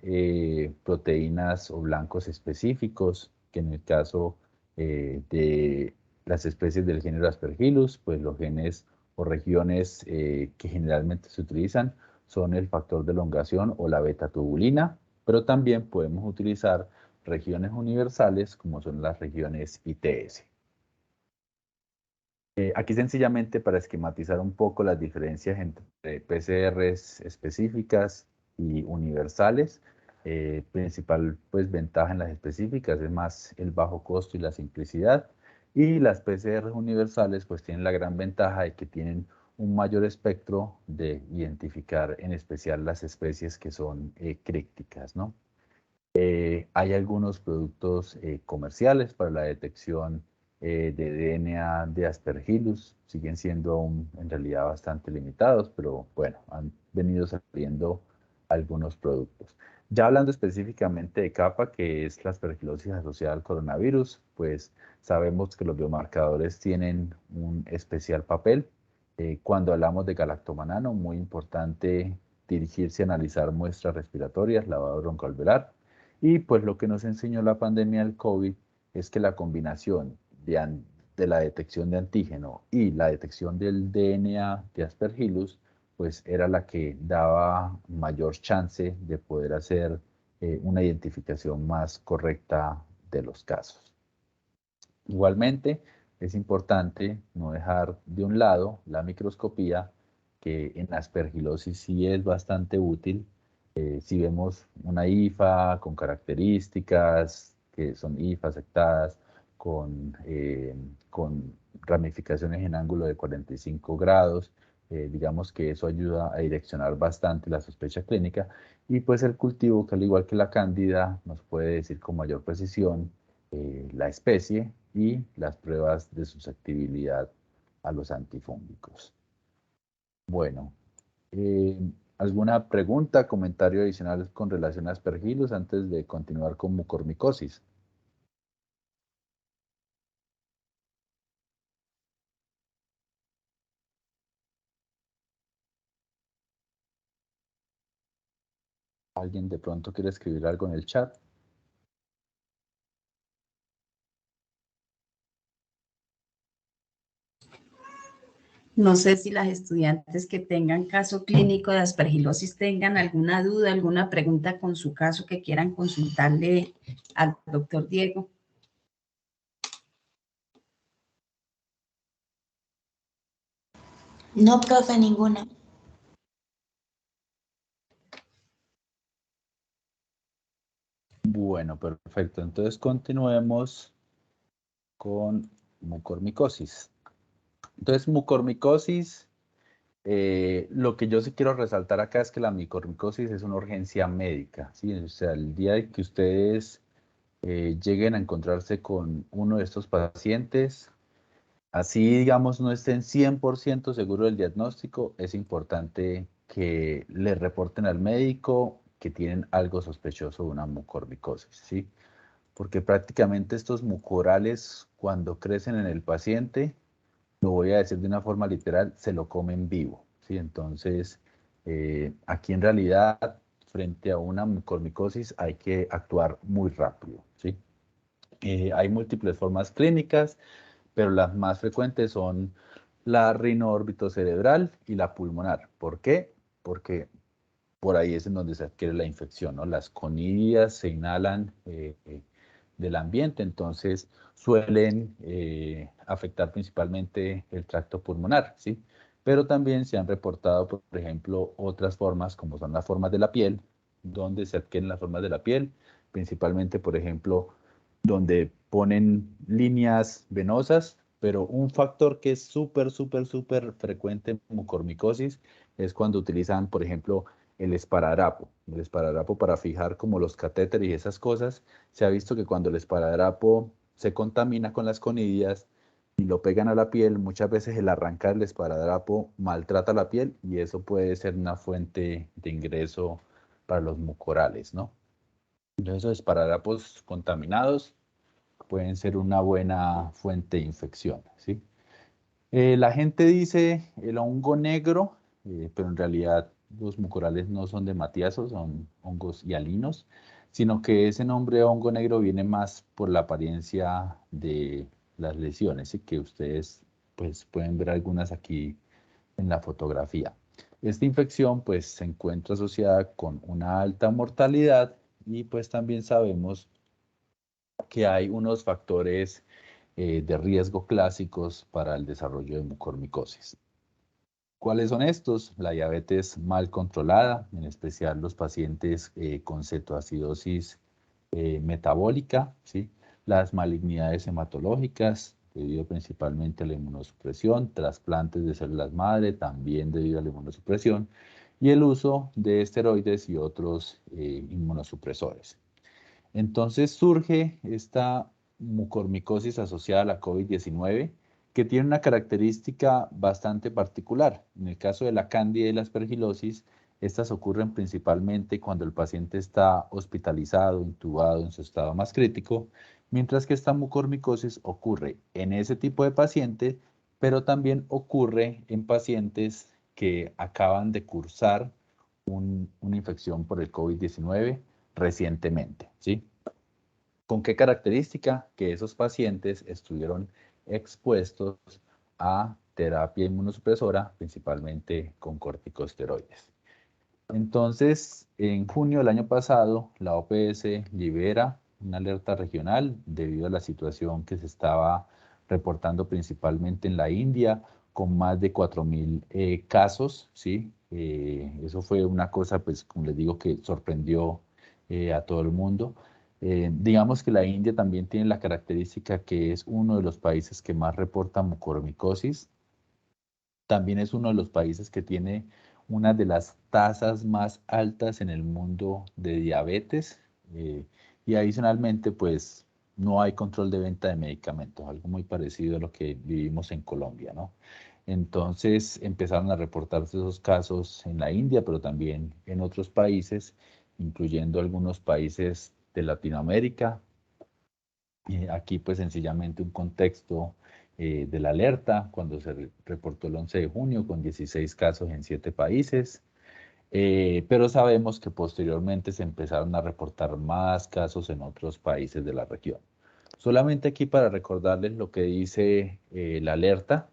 proteínas o blancos específicos, que en el caso de las especies del género Aspergillus, pues los genes o regiones que generalmente se utilizan son el factor de elongación o la beta-tubulina, pero también podemos utilizar regiones universales como son las regiones ITS. Aquí sencillamente para esquematizar un poco las diferencias entre PCRs específicas y universales. Principal pues, ventaja en las específicas es más el bajo costo y la simplicidad. Y las PCRs universales pues tienen la gran ventaja de que tienen un mayor espectro de identificar en especial las especies que son crípticas, ¿no? Hay algunos productos comerciales para la detección de DNA de Aspergillus, siguen siendo aún en realidad bastante limitados, pero bueno, han venido saliendo algunos productos. Ya hablando específicamente de CAPA, que es la aspergilosis asociada al coronavirus, pues sabemos que los biomarcadores tienen un especial papel. Cuando hablamos de galactomanano, muy importante dirigirse a analizar muestras respiratorias, lavado broncoalveolar, y pues lo que nos enseñó la pandemia del COVID es que la combinación de la detección de antígeno y la detección del DNA de Aspergillus, pues era la que daba mayor chance de poder hacer una identificación más correcta de los casos. Igualmente, es importante no dejar de un lado la microscopía, que en aspergilosis sí es bastante útil. Si vemos una IFA con características que son IFA aceptadas, con ramificaciones en ángulo de 45 grados, digamos que eso ayuda a direccionar bastante la sospecha clínica. Y pues el cultivo, que al igual que la cándida, nos puede decir con mayor precisión la especie y las pruebas de susceptibilidad a los antifúngicos. Bueno, eh, ¿alguna pregunta, comentario adicional con relación a Aspergillus antes de continuar con mucormicosis? ¿Alguien de pronto quiere escribir algo en el chat? No sé si las estudiantes que tengan caso clínico de aspergilosis tengan alguna duda, alguna pregunta con su caso que quieran consultarle al doctor Diego. No, profe, ninguna. Bueno, perfecto. Entonces continuemos con mucormicosis. Entonces, mucormicosis, lo que yo sí quiero resaltar acá es que la mucormicosis es una urgencia médica, ¿sí? O sea, el día de que ustedes lleguen a encontrarse con uno de estos pacientes, así digamos no estén 100% seguros del diagnóstico, es importante que le reporten al médico que tienen algo sospechoso de una mucormicosis, ¿sí? Porque prácticamente estos mucorales, cuando crecen en el paciente, lo voy a decir de una forma literal, se lo comen vivo, ¿sí? Entonces, aquí en realidad, frente a una mucormicosis, hay que actuar muy rápido, ¿sí? Hay múltiples formas clínicas, pero las más frecuentes son la rinoórbito-cerebral y la pulmonar. ¿Por qué? Porque por ahí es en donde se adquiere la infección, ¿no? Las conidias se inhalan del ambiente, entonces suelen afectar principalmente el tracto pulmonar, ¿sí? Pero también se han reportado, por ejemplo, otras formas, como son las formas de la piel, donde se adquieren las formas de la piel, principalmente, por ejemplo, donde ponen líneas venosas, pero un factor que es súper frecuente en mucormicosis es cuando utilizan, por ejemplo, el esparadrapo. El esparadrapo para fijar como los catéteres y esas cosas. Se ha visto que cuando el esparadrapo se contamina con las conidias y lo pegan a la piel, muchas veces el arrancar el esparadrapo maltrata la piel y eso puede ser una fuente de ingreso para los mucorales, ¿no? Entonces, esos esparadrapos contaminados pueden ser una buena fuente de infección, ¿sí? La gente dice el hongo negro, pero en realidad los mucorales no son de matiazo, son hongos hialinos, sino que ese nombre hongo negro viene más por la apariencia de las lesiones, y que ustedes pues, pueden ver algunas aquí en la fotografía. Esta infección pues, se encuentra asociada con una alta mortalidad y pues también sabemos que hay unos factores de riesgo clásicos para el desarrollo de mucormicosis. ¿Cuáles son estos? La diabetes mal controlada, en especial los pacientes con cetoacidosis metabólica, ¿sí? Las malignidades hematológicas, debido principalmente a la inmunosupresión, trasplantes de células madre, también debido a la inmunosupresión, y el uso de esteroides y otros inmunosupresores. Entonces surge esta mucormicosis asociada a la COVID-19 que tiene una característica bastante particular. En el caso de la cándida y la aspergilosis, estas ocurren principalmente cuando el paciente está hospitalizado, intubado en su estado más crítico, mientras que esta mucormicosis ocurre en ese tipo de paciente, pero también ocurre en pacientes que acaban de cursar una infección por el COVID-19 recientemente, ¿sí? ¿Con qué característica? Que esos pacientes estuvieron expuestos a terapia inmunosupresora, principalmente con corticosteroides. Entonces, en junio del año pasado, la OPS libera una alerta regional debido a la situación que se estaba reportando principalmente en la India, con más de 4.000 casos, ¿sí? Eso fue una cosa, pues, como les digo, que sorprendió a todo el mundo. Digamos que la India también tiene la característica que es uno de los países que más reporta mucormicosis. También es uno de los países que tiene una de las tasas más altas en el mundo de diabetes. Y adicionalmente, pues no hay control de venta de medicamentos, algo muy parecido a lo que vivimos en Colombia, ¿no? Entonces empezaron a reportarse esos casos en la India, pero también en otros países, incluyendo algunos países de Latinoamérica. Aquí pues sencillamente un contexto de la alerta cuando se reportó el 11 de junio con 16 casos en 7 países, pero sabemos que posteriormente se empezaron a reportar más casos en otros países de la región. Solamente aquí para recordarles lo que dice la alerta.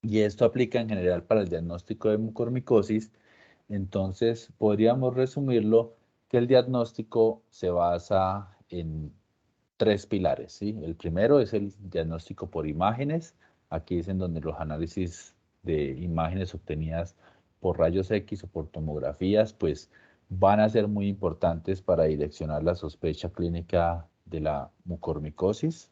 Y esto aplica en general para el diagnóstico de mucormicosis. Entonces, podríamos resumirlo que el diagnóstico se basa en tres pilares, ¿sí? El primero es el diagnóstico por imágenes. Aquí es en donde los análisis de imágenes obtenidas por rayos X o por tomografías, pues van a ser muy importantes para direccionar la sospecha clínica de la mucormicosis.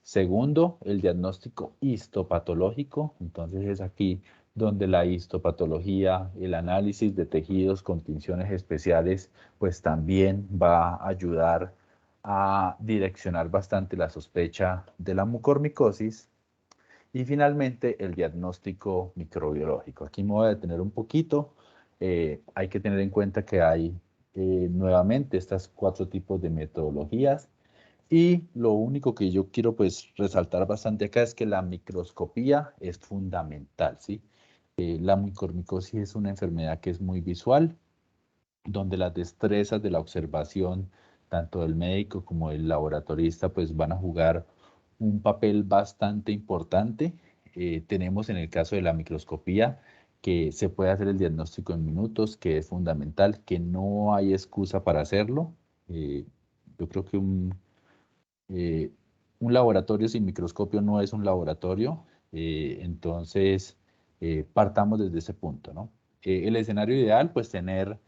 Segundo, el diagnóstico histopatológico. Entonces es aquí donde la histopatología, el análisis de tejidos con tinciones especiales, pues también va a ayudar a direccionar bastante la sospecha de la mucormicosis. Y finalmente, el diagnóstico microbiológico. Aquí me voy a detener un poquito. Hay que tener en cuenta que hay nuevamente estas cuatro tipos de metodologías. Y lo único que yo quiero pues resaltar bastante acá es que la microscopía es fundamental, ¿sí? La mucormicosis es una enfermedad que es muy visual, donde las destrezas de la observación, tanto del médico como del laboratorista, pues van a jugar un papel bastante importante. Tenemos en el caso de la microscopía que se puede hacer el diagnóstico en minutos, que es fundamental, que no hay excusa para hacerlo. Yo creo que eh, un laboratorio sin microscopio no es un laboratorio, entonces partamos desde ese punto, ¿no? El escenario ideal, pues tener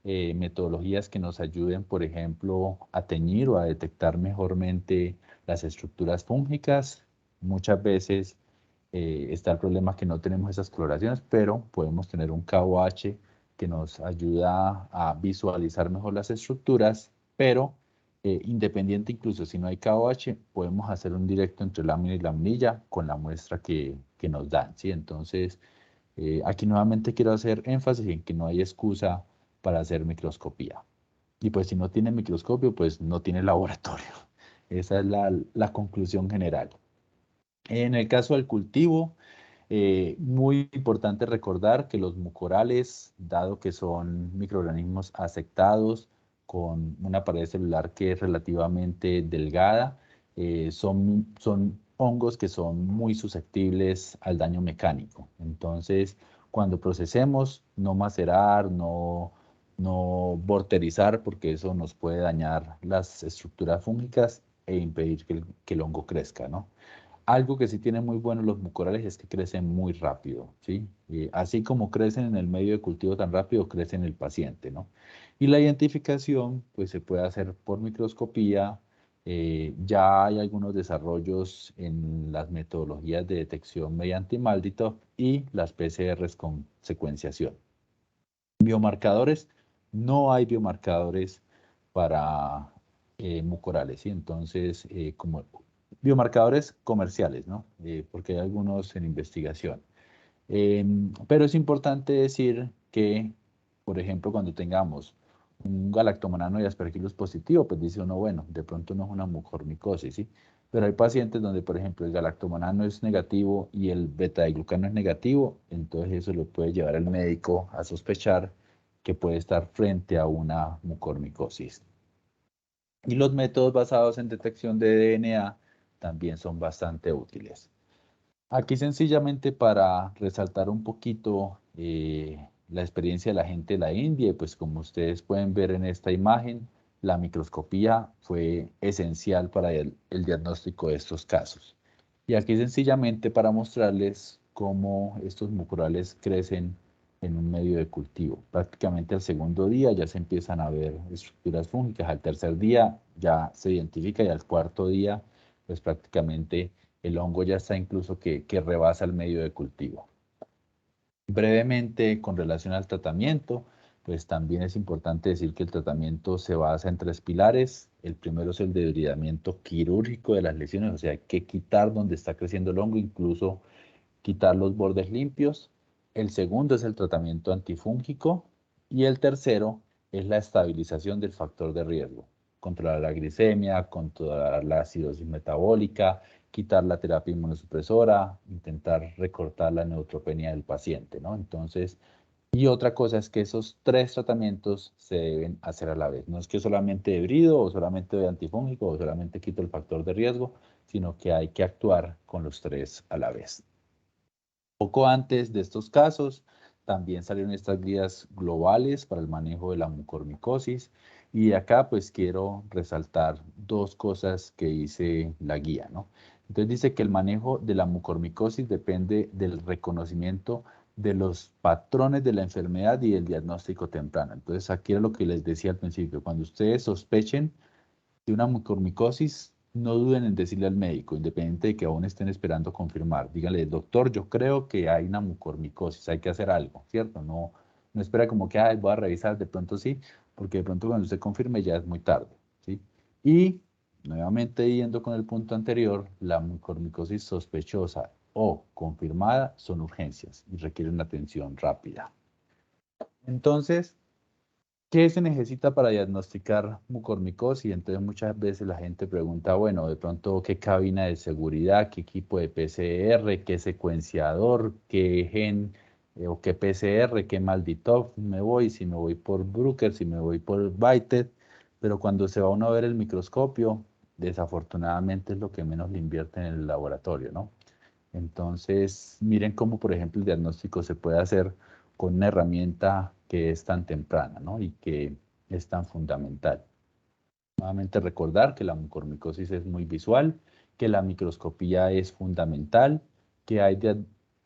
metodologías que nos ayuden, por ejemplo, a teñir o a detectar mejormente las estructuras fúngicas. Muchas veces está el problema que no tenemos esas coloraciones, pero podemos tener un KOH que nos ayuda a visualizar mejor las estructuras, pero independiente incluso si no hay KOH, podemos hacer un directo entre lámina y laminilla con la muestra que nos dan, ¿sí? Entonces, aquí nuevamente quiero hacer énfasis en que no hay excusa para hacer microscopía. Y pues si no tiene microscopio, pues no tiene laboratorio. Esa es la conclusión general. En el caso del cultivo, muy importante recordar que los mucorales, dado que son microorganismos afectados con una pared celular que es relativamente delgada, son hongos que son muy susceptibles al daño mecánico. Entonces, cuando procesemos, no macerar, no vorterizar, porque eso nos puede dañar las estructuras fúngicas e impedir que el hongo crezca, ¿no? Algo que sí tienen muy bueno los mucorales es que crecen muy rápido, ¿sí? Así como crecen en el medio de cultivo tan rápido, crece en el paciente, ¿no? Y la identificación, pues se puede hacer por microscopía. Ya hay algunos desarrollos en las metodologías de detección mediante MALDI-TOF y las PCRs con secuenciación. Biomarcadores, no hay biomarcadores para mucorales, ¿sí? Entonces, como biomarcadores comerciales, ¿no? Porque hay algunos en investigación. Pero es importante decir que, por ejemplo, cuando tengamos un galactomanano y aspergillus positivo, pues dice uno, bueno, de pronto no es una mucormicosis, ¿sí? Pero hay pacientes donde, por ejemplo, el galactomanano es negativo y el beta-glucano es negativo, entonces eso lo puede llevar al médico a sospechar que puede estar frente a una mucormicosis. Y los métodos basados en detección de DNA también son bastante útiles. Aquí sencillamente para resaltar un poquito la experiencia de la gente de la India, y pues como ustedes pueden ver en esta imagen, la microscopía fue esencial para el diagnóstico de estos casos. Y aquí sencillamente para mostrarles cómo estos mucorales crecen en un medio de cultivo. Prácticamente al segundo día ya se empiezan a ver estructuras fúngicas, al tercer día ya se identifica y al cuarto día pues prácticamente el hongo ya está incluso que rebasa el medio de cultivo. Brevemente, con relación al tratamiento, pues también es importante decir que el tratamiento se basa en tres pilares. El primero es el debridamiento quirúrgico de las lesiones, o sea, hay que quitar donde está creciendo el hongo, incluso quitar los bordes limpios. El segundo es el tratamiento antifúngico y el tercero es la estabilización del factor de riesgo. Controlar la glicemia, controlar la acidosis metabólica, quitar la terapia inmunosupresora, intentar recortar la neutropenia del paciente, ¿no? Entonces, y otra cosa es que esos tres tratamientos se deben hacer a la vez. No es que solamente debrido o solamente de antifúngico o solamente quito el factor de riesgo, sino que hay que actuar con los tres a la vez. Poco antes de estos casos, también salieron estas guías globales para el manejo de la mucormicosis. Y acá pues quiero resaltar dos cosas que dice la guía, ¿no? Entonces dice que el manejo de la mucormicosis depende del reconocimiento de los patrones de la enfermedad y el diagnóstico temprano. Entonces aquí era lo que les decía al principio, cuando ustedes sospechen de una mucormicosis, no duden en decirle al médico, independiente de que aún estén esperando confirmar. Díganle, doctor, yo creo que hay una mucormicosis, hay que hacer algo, ¿cierto? No, no espera como que, ay, voy a revisar, de pronto sí, porque de pronto cuando usted confirme ya es muy tarde, ¿sí? Y nuevamente yendo con el punto anterior, la mucormicosis sospechosa o confirmada son urgencias y requieren atención rápida. Entonces, ¿qué se necesita para diagnosticar mucormicosis? Entonces muchas veces la gente pregunta, bueno, de pronto, ¿qué cabina de seguridad, qué equipo de PCR, qué secuenciador, qué gen o qué PCR, qué Malditoff me voy, si me voy por Bruker, si me voy por Vited? Pero cuando se va uno a ver el microscopio, desafortunadamente es lo que menos le invierten en el laboratorio, ¿no? Entonces, miren cómo, por ejemplo, el diagnóstico se puede hacer con una herramienta que es tan temprana, ¿no? Y que es tan fundamental. Nuevamente recordar que la mucormicosis es muy visual, que la microscopía es fundamental, que hay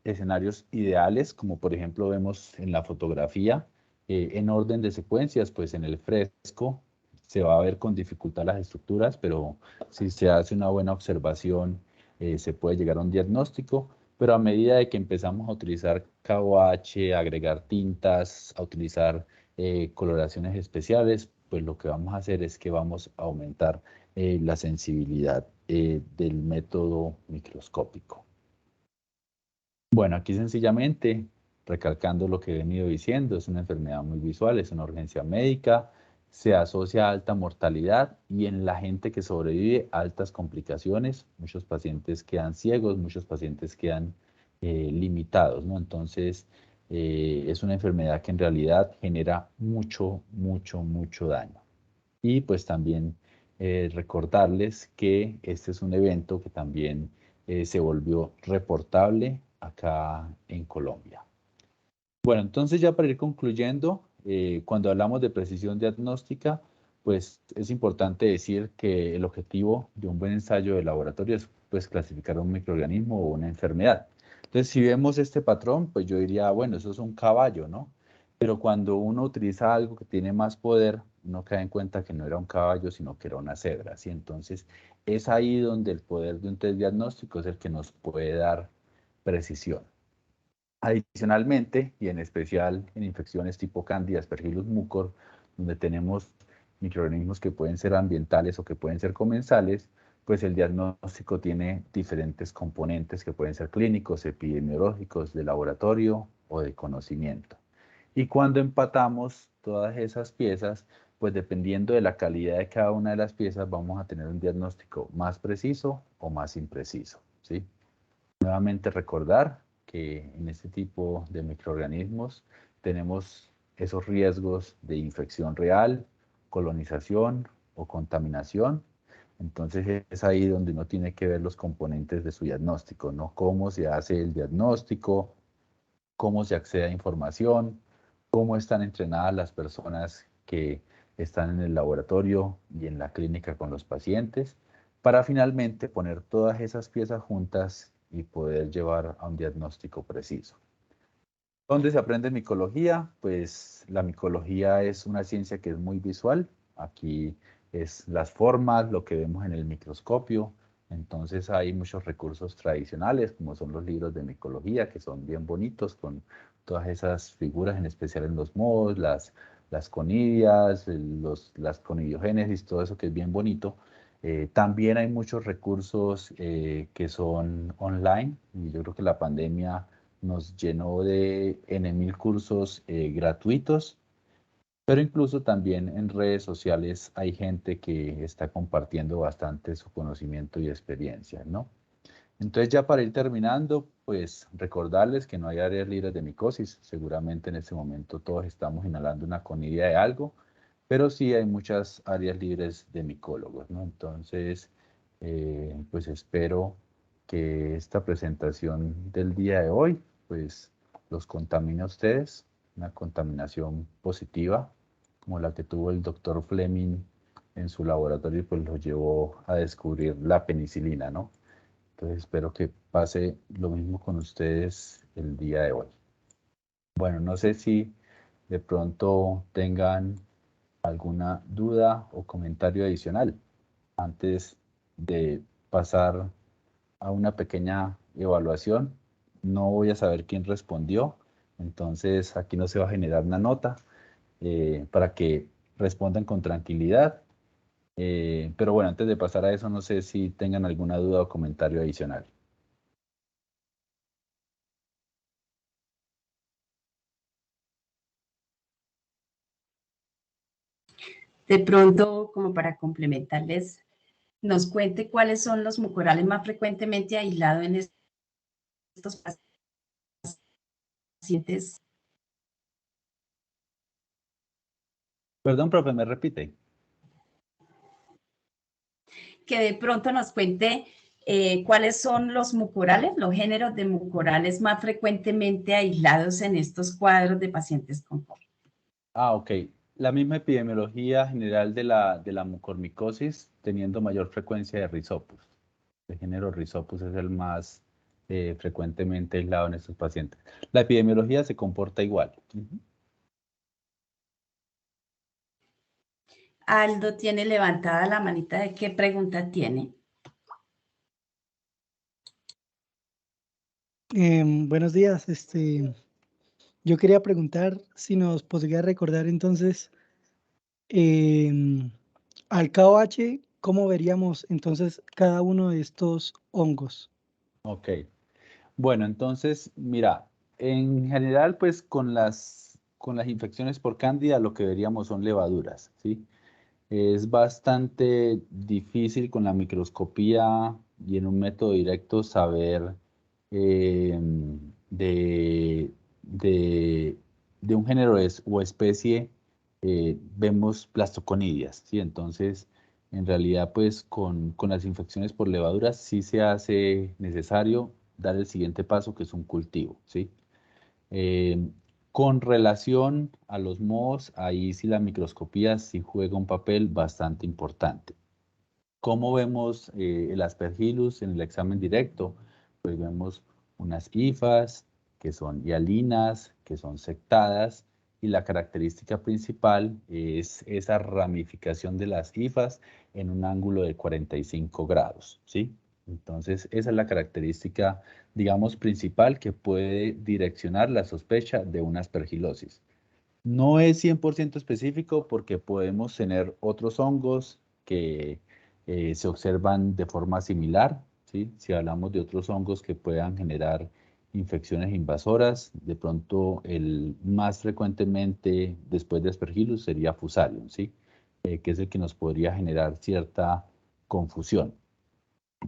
escenarios ideales, como por ejemplo vemos en la fotografía, en orden de secuencias, pues en el fresco se va a ver con dificultad las estructuras, pero si se hace una buena observación, se puede llegar a un diagnóstico. Pero a medida de que empezamos a utilizar KOH, a agregar tintas, a utilizar coloraciones especiales, pues lo que vamos a hacer es que vamos a aumentar la sensibilidad del método microscópico. Bueno, aquí sencillamente, recalcando lo que he venido diciendo, es una enfermedad muy visual, es una urgencia médica, se asocia a alta mortalidad y en la gente que sobrevive altas complicaciones. Muchos pacientes quedan ciegos, muchos pacientes quedan limitados, ¿no? Entonces, es una enfermedad que en realidad genera mucho, mucho, mucho daño. Y pues también recordarles que este es un evento que también se volvió reportable acá en Colombia. Bueno, entonces ya para ir concluyendo, cuando hablamos de precisión diagnóstica, pues es importante decir que el objetivo de un buen ensayo de laboratorio es pues clasificar un microorganismo o una enfermedad. Entonces, si vemos este patrón, pues yo diría, bueno, eso es un caballo, ¿no? Pero cuando uno utiliza algo que tiene más poder, uno cae en cuenta que no era un caballo, sino que era una cebra, ¿sí? Entonces, es ahí donde el poder de un test diagnóstico es el que nos puede dar precisión. Adicionalmente, y en especial en infecciones tipo Candida, Aspergillus mucor, donde tenemos microorganismos que pueden ser ambientales o que pueden ser comensales, pues el diagnóstico tiene diferentes componentes que pueden ser clínicos, epidemiológicos, de laboratorio o de conocimiento. Y cuando empatamos todas esas piezas, pues dependiendo de la calidad de cada una de las piezas, vamos a tener un diagnóstico más preciso o más impreciso, ¿sí? Nuevamente recordar que en este tipo de microorganismos tenemos esos riesgos de infección real, colonización o contaminación. Entonces es ahí donde uno tiene que ver los componentes de su diagnóstico, ¿no? Cómo se hace el diagnóstico, cómo se accede a información, cómo están entrenadas las personas que están en el laboratorio y en la clínica con los pacientes, para finalmente poner todas esas piezas juntas y poder llevar a un diagnóstico preciso. ¿Dónde se aprende micología? Pues la micología es una ciencia que es muy visual. Aquí es las formas, lo que vemos en el microscopio. Entonces hay muchos recursos tradicionales, como son los libros de micología, que son bien bonitos, con todas esas figuras, en especial en los mohos, las conidias, las conidiogénesis, todo eso que es bien bonito. También hay muchos recursos que son online, y yo creo que la pandemia nos llenó de N.000 cursos gratuitos, pero incluso también en redes sociales hay gente que está compartiendo bastante su conocimiento y experiencia, ¿no? Entonces ya para ir terminando, pues recordarles que no hay áreas libres de micosis. Seguramente en este momento todos estamos inhalando una conidia de algo, pero sí hay muchas áreas libres de micólogos, ¿no? Entonces, pues espero que esta presentación del día de hoy pues los contamine a ustedes, una contaminación positiva, como la que tuvo el doctor Fleming en su laboratorio, pues lo llevó a descubrir la penicilina, ¿no? Entonces espero que pase lo mismo con ustedes el día de hoy. Bueno, no sé si de pronto tengan alguna duda o comentario adicional antes de pasar a una pequeña evaluación. No voy a saber quién respondió, entonces aquí no se va a generar una nota para que respondan con tranquilidad. Pero bueno, antes de pasar a eso, no sé si tengan alguna duda o comentario adicional. De pronto, como para complementarles, nos cuente cuáles son los mucorales más frecuentemente aislados en estos pacientes. Perdón, profe, ¿me repite? Que de pronto nos cuente cuáles son los mucorales, los géneros de mucorales más frecuentemente aislados en estos cuadros de pacientes con COVID. Ah, ok. La misma epidemiología general de la mucormicosis, teniendo mayor frecuencia de Rhizopus. El género Rhizopus es el más frecuentemente aislado en estos pacientes. La epidemiología se comporta igual. Aldo tiene levantada la manita. ¿De qué pregunta tiene? Buenos días. Yo quería preguntar si nos podría recordar entonces al KOH, ¿cómo veríamos entonces cada uno de estos hongos? Ok. Bueno, entonces, mira, en general, pues con las infecciones por cándida lo que veríamos son levaduras, ¿sí? Es bastante difícil con la microscopía y en un método directo saber eh, de, de, de un género o especie, vemos plastoconidias, ¿sí? Entonces, en realidad, pues con las infecciones por levaduras sí se hace necesario dar el siguiente paso, que es un cultivo, ¿sí? Eh, con relación a los mohos, ahí sí la microscopía sí juega un papel bastante importante. ¿Cómo vemos el Aspergillus en el examen directo? Pues vemos unas hifas que son hialinas, que son sectadas, y la característica principal es esa ramificación de las hifas en un ángulo de 45 grados, ¿sí? Entonces, esa es la característica, digamos, principal que puede direccionar la sospecha de una aspergilosis. No es 100% específico porque podemos tener otros hongos que se observan de forma similar, ¿sí? Si hablamos de otros hongos que puedan generar infecciones invasoras, de pronto el más frecuentemente después de Aspergillus sería Fusarium, ¿sí? Que es el que nos podría generar cierta confusión.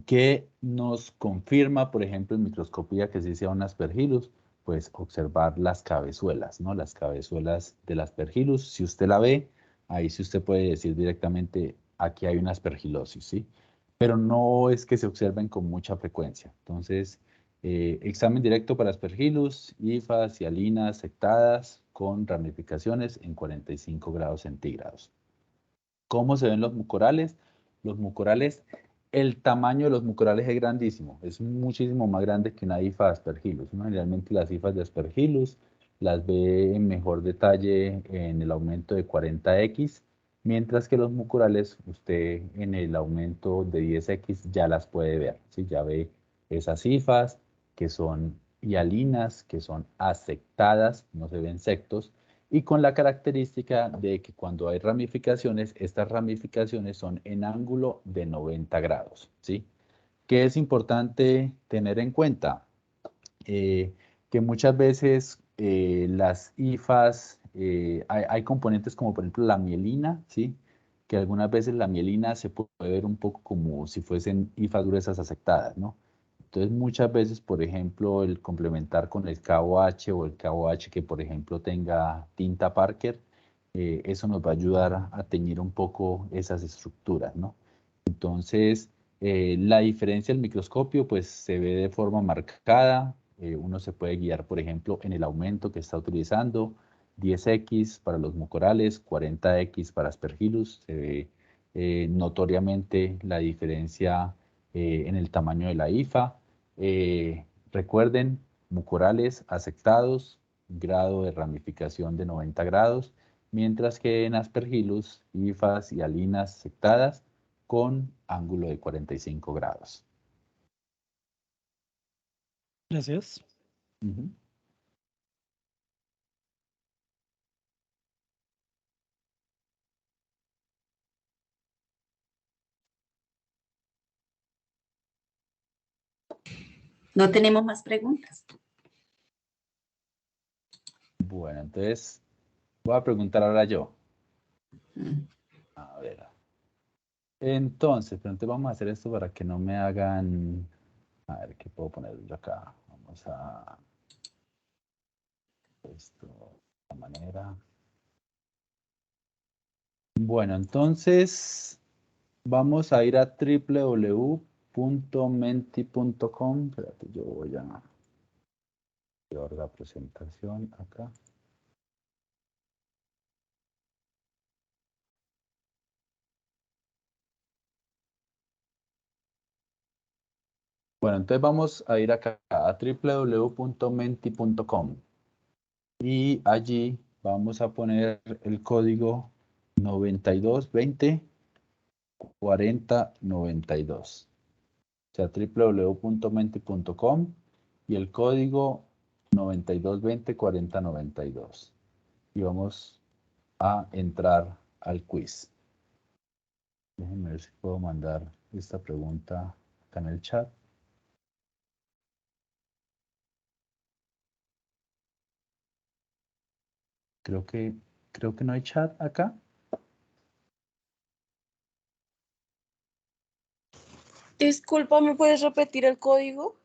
¿Qué nos confirma, por ejemplo, en microscopía que sí sea un Aspergillus? Pues observar las cabezuelas, ¿no? Las cabezuelas del Aspergillus. Si usted la ve, ahí sí usted puede decir directamente, aquí hay una aspergilosis, ¿sí? Pero no es que se observen con mucha frecuencia. Entonces, examen directo para Aspergillus, hifas, hialinas, sectadas, con ramificaciones en 45 grados centígrados. ¿Cómo se ven los mucorales? Los mucorales, el tamaño de los mucorales es grandísimo, es muchísimo más grande que una hifa de Aspergillus, ¿no? Generalmente las hifas de Aspergillus las ve en mejor detalle en el aumento de 40x, mientras que los mucorales usted en el aumento de 10x ya las puede ver, ¿sí? Ya ve esas hifas que son hialinas, que son asectadas, no se ven sectos, y con la característica de que cuando hay ramificaciones, estas ramificaciones son en ángulo de 90 grados, ¿sí? ¿Qué es importante tener en cuenta? Que muchas veces las hifas, hay componentes como por ejemplo la mielina, ¿sí? Que algunas veces la mielina se puede ver un poco como si fuesen hifas gruesas afectadas, ¿no? Entonces muchas veces, por ejemplo, el complementar con el KOH o el KOH que por ejemplo tenga tinta Parker, eso nos va a ayudar a teñir un poco esas estructuras, ¿no? Entonces, la diferencia del microscopio pues se ve de forma marcada uno se puede guiar, por ejemplo, en el aumento que está utilizando, 10x para los mucorales, 40x para Aspergillus. Se ve notoriamente la diferencia en el tamaño de la IFA. Recuerden, mucorales aceptados, grado de ramificación de 90 grados, mientras que en Aspergillus, IFAs y alinas aceptadas con ángulo de 45 grados. Gracias. Ujú. No tenemos más preguntas. Bueno, entonces voy a preguntar ahora yo. Mm. A ver. Entonces, pero entonces vamos a hacer esto para que no me hagan... A ver, ¿qué puedo poner yo acá? Vamos a... Esto de esta manera. Bueno, entonces vamos a ir a www.menti.com. Espérate, yo voy a llevar la presentación acá. Bueno, entonces vamos a ir acá a www.menti.com y allí vamos a poner el código 9220 4092. O sea, www.menti.com y el código 9220 4092. Y vamos a entrar al quiz. Déjenme ver si puedo mandar esta pregunta acá en el chat. Creo que no hay chat acá. Disculpa, ¿me puedes repetir el código?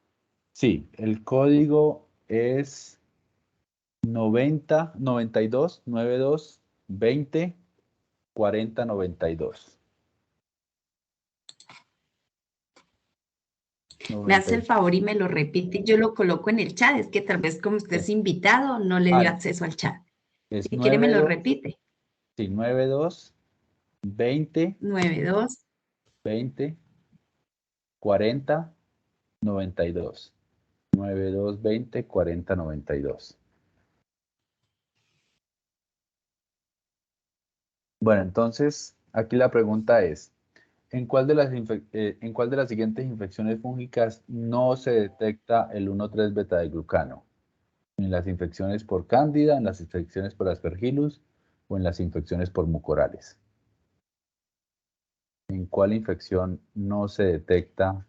Sí, el código es 92 20 40 92. Me hace el favor y me lo repite. Yo lo coloco en el chat. Es que tal vez como usted es invitado, no le dio acceso al chat. Es Si quiere, me lo 92, repite. sí, 92 20 92. 20 40 92. 92 20 40 92. Bueno, entonces aquí la pregunta es, ¿en cuál de las siguientes infecciones fúngicas no se detecta el 1,3 beta de glucano? ¿En las infecciones por cándida, en las infecciones por Aspergillus o en las infecciones por mucorales? ¿En cuál infección no se detecta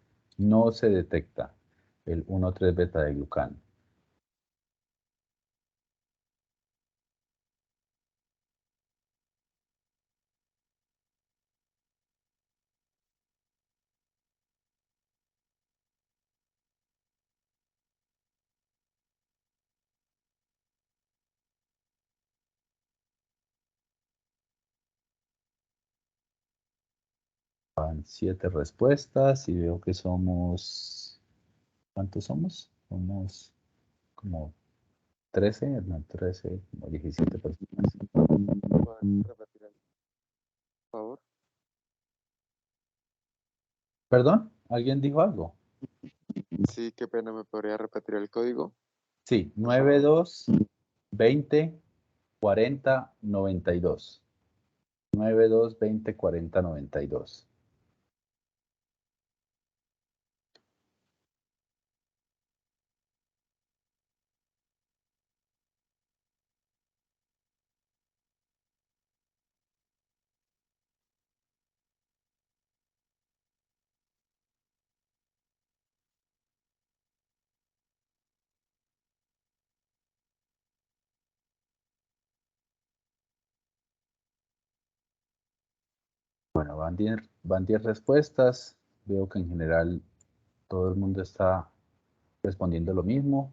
el 1,3 beta de glucano? Van 7 respuestas y veo que somos, ¿cuántos somos? Somos como 13, no, 13, como 17 personas. ¿Pueden repetir el por favor? ¿Perdón? ¿Alguien dijo algo? Sí, qué pena, ¿me podría repetir el código? Sí, 92 20 40 92. 92 20 40 92. Bueno, van 10 respuestas. Veo que en general todo el mundo está respondiendo lo mismo.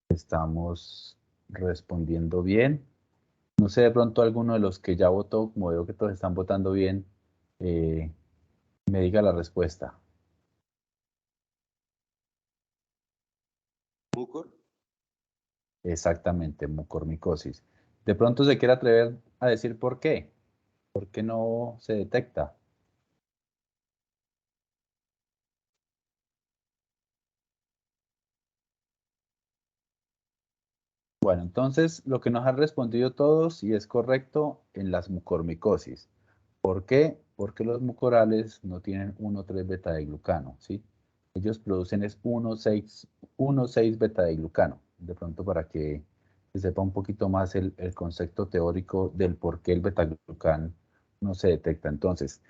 Estamos respondiendo bien. No sé, de pronto alguno de los que ya votó, como veo que todos están votando bien, eh, me diga la respuesta. Mucor. Exactamente, mucormicosis. De pronto se quiere atrever a decir por qué. ¿Por qué no se detecta? Bueno, entonces lo que nos han respondido todos y es correcto en las mucormicosis. ¿Por qué? Porque los mucorales no tienen 1,3 beta de glucano, ¿sí? Ellos producen es 1,6 beta de glucano. De pronto para que se sepa un poquito más el concepto teórico del por qué el beta glucano no se detecta. Entonces,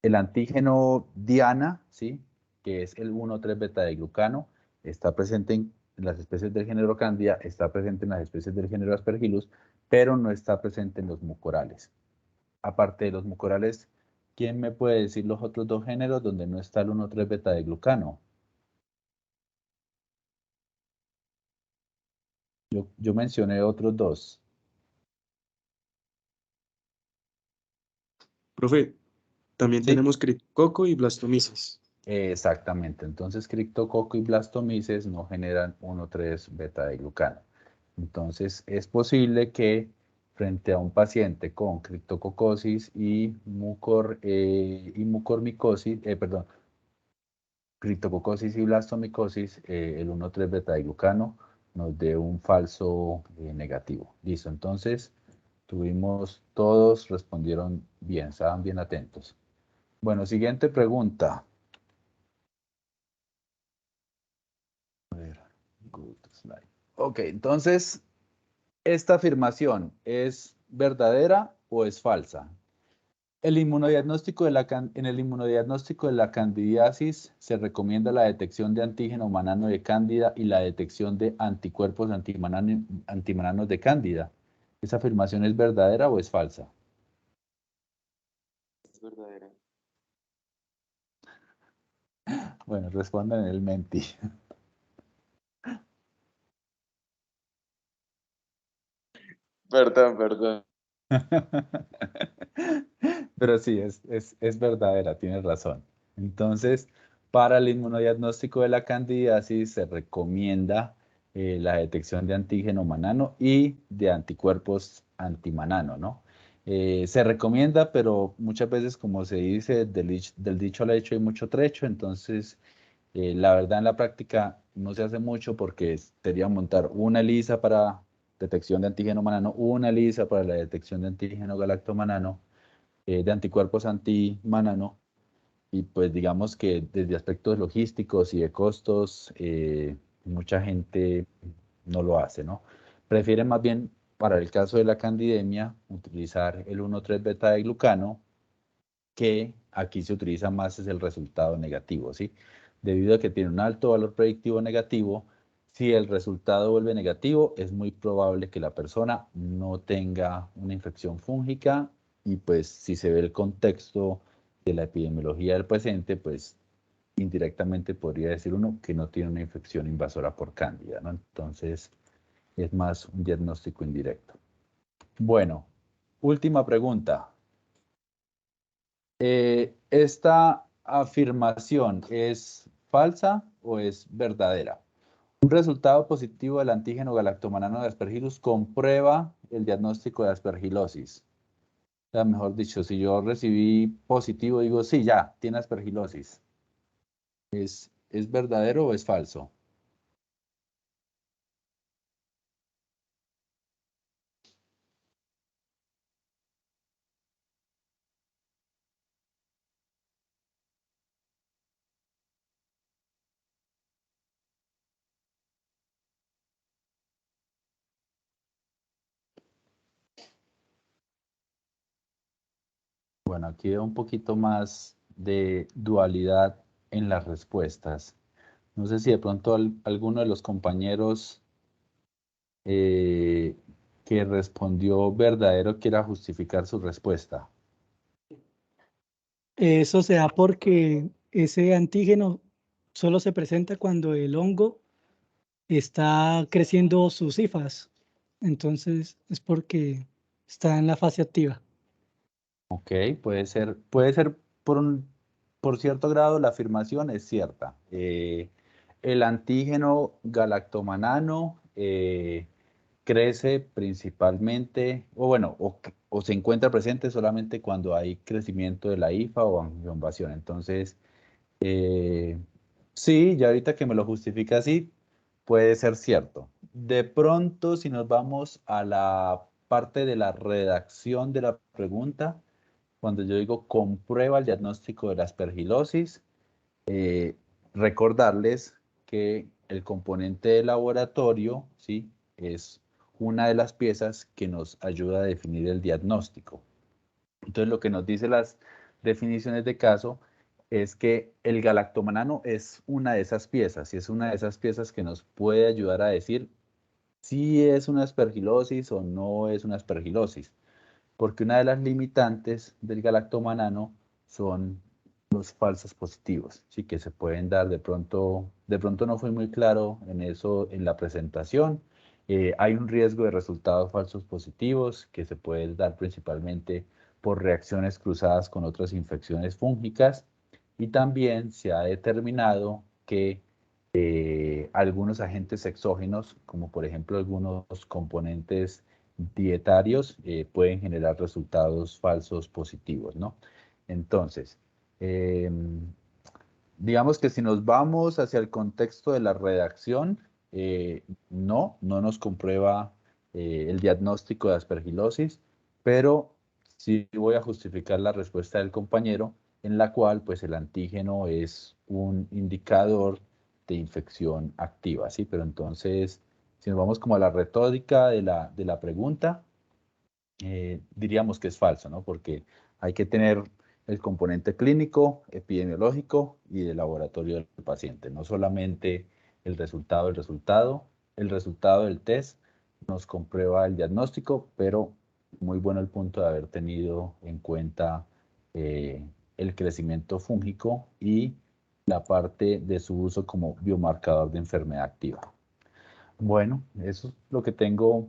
el antígeno Diana, ¿sí? Que es el 1,3 beta de glucano, está presente en las especies del género Candida, está presente en las especies del género Aspergillus, pero no está presente en los mucorales. Aparte de los mucorales, ¿quién me puede decir los otros dos géneros donde no está el 1,3 beta de glucano? Yo mencioné otros dos. Profe, también ¿Sí? tenemos criptococo y blastomyces. Exactamente. Entonces, criptococo y blastomyces no generan 1,3 beta de glucano. Entonces, es posible que frente a un paciente con criptococosis y mucormicosis, perdón, criptococosis y blastomicosis, el 1,3 beta de glucano nos dé un falso negativo. Listo, entonces todos respondieron bien, estaban bien atentos. Bueno, siguiente pregunta. A ver, good slide. Ok, entonces, ¿esta afirmación es verdadera o es falsa? En el inmunodiagnóstico de la candidiasis se recomienda la detección de antígeno humanano de cándida y la detección de anticuerpos antimananos de cándida. ¿Esa afirmación es verdadera o es falsa? Es verdadera. Bueno, respondan en el menti. Perdón. Pero sí, es verdadera, tienes razón. Entonces, para el inmunodiagnóstico de la candidiasis se recomienda la detección de antígeno manano y de anticuerpos antimanano, ¿no? Se recomienda, pero muchas veces, como se dice, del dicho al hecho hay mucho trecho, entonces la verdad en la práctica no se hace mucho porque sería montar una ELISA para detección de antígeno manano, una ELISA para la detección de antígeno galactomanano, de anticuerpos antimanano, y pues digamos que desde aspectos logísticos y de costos, mucha gente no lo hace, ¿no? Prefieren más bien, para el caso de la candidemia, utilizar el 1,3 beta de glucano, que aquí se utiliza más es el resultado negativo, ¿sí? Debido a que tiene un alto valor predictivo negativo, si el resultado vuelve negativo, es muy probable que la persona no tenga una infección fúngica y pues si se ve el contexto de la epidemiología del paciente, pues indirectamente podría decir uno que no tiene una infección invasora por cándida, ¿no? Entonces es más un diagnóstico indirecto. Bueno, última pregunta. ¿Esta afirmación es falsa o es verdadera? Un resultado positivo del antígeno galactomanano de Aspergillus comprueba el diagnóstico de aspergilosis. O sea, mejor dicho, si yo recibí positivo, digo, sí, ya, tiene aspergilosis. ¿Es verdadero o es falso? Bueno, aquí veo un poquito más de dualidad en las respuestas. No sé si de pronto alguno de los compañeros eh, que respondió verdadero quiera justificar su respuesta. Eso se da porque ese antígeno solo se presenta cuando el hongo está creciendo sus hifas. Entonces es porque está en la fase activa. Ok, puede ser por cierto grado la afirmación es cierta. el antígeno galactomanano crece principalmente, o se encuentra presente solamente cuando hay crecimiento de la hifa o angioinvasión. Entonces, sí, ya ahorita que me lo justifica así, puede ser cierto. De pronto, si nos vamos a la parte de la redacción de la pregunta, cuando yo digo comprueba el diagnóstico de la aspergilosis, recordarles que el componente de laboratorio, ¿sí?, es una de las piezas que nos ayuda a definir el diagnóstico. Entonces, lo que nos dice las definiciones de caso es que el galactomanano es una de esas piezas, y es una de esas piezas que nos puede ayudar a decir si es una aspergilosis o no es una aspergilosis, porque una de las limitantes del galactomanano son los falsos positivos, sí, que se pueden dar de pronto no fue muy claro en eso en la presentación. Hay un riesgo de resultados falsos positivos que se puede dar principalmente por reacciones cruzadas con otras infecciones fúngicas, y también se ha determinado que algunos agentes exógenos, como por ejemplo algunos componentes dietarios, pueden generar resultados falsos positivos, ¿no? Entonces, digamos que si nos vamos hacia el contexto de la redacción, no nos comprueba el diagnóstico de aspergilosis, pero sí voy a justificar la respuesta del compañero, en la cual pues el antígeno es un indicador de infección activa, ¿sí? Pero entonces, si nos vamos como a la retórica de la pregunta, diríamos que es falso, ¿no? Porque hay que tener el componente clínico, epidemiológico y de laboratorio del paciente, no solamente el resultado del test nos comprueba el diagnóstico, pero muy bueno el punto de haber tenido en cuenta el crecimiento fúngico y la parte de su uso como biomarcador de enfermedad activa. Bueno, eso es lo que tengo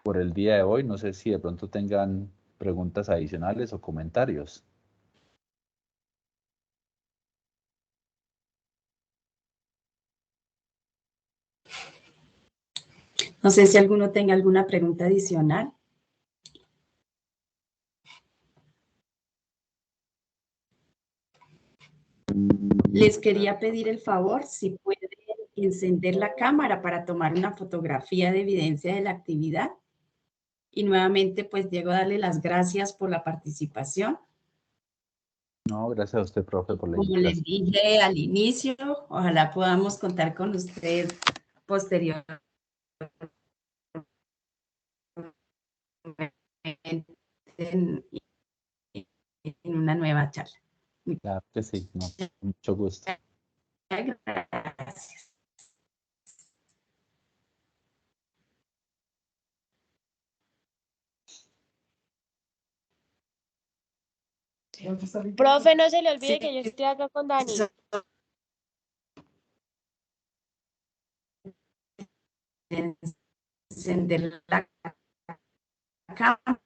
por el día de hoy. No sé si de pronto tengan preguntas adicionales o comentarios. No sé si alguno tenga alguna pregunta adicional. Les quería pedir el favor, si pueden encender la cámara para tomar una fotografía de evidencia de la actividad. Y nuevamente, pues, Diego, darle las gracias por la participación. No, gracias a usted, profe, por la Como les invitación. dije al inicio, ojalá podamos contar con usted posteriormente en una nueva charla. Claro que sí, no, mucho gusto. Gracias. Profe, no se le olvide que yo estoy acá con Dani. Encender la cámara.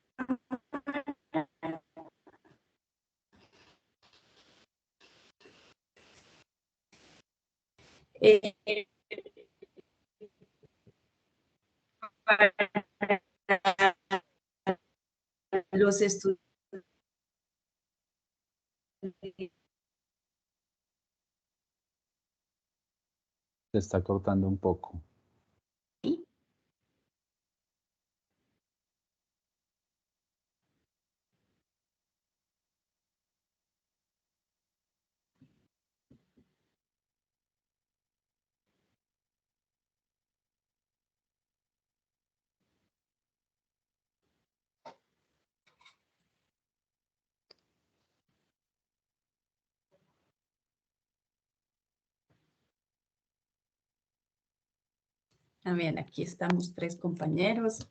Para los estudiantes. Se está cortando un poco. También aquí estamos 3 compañeros.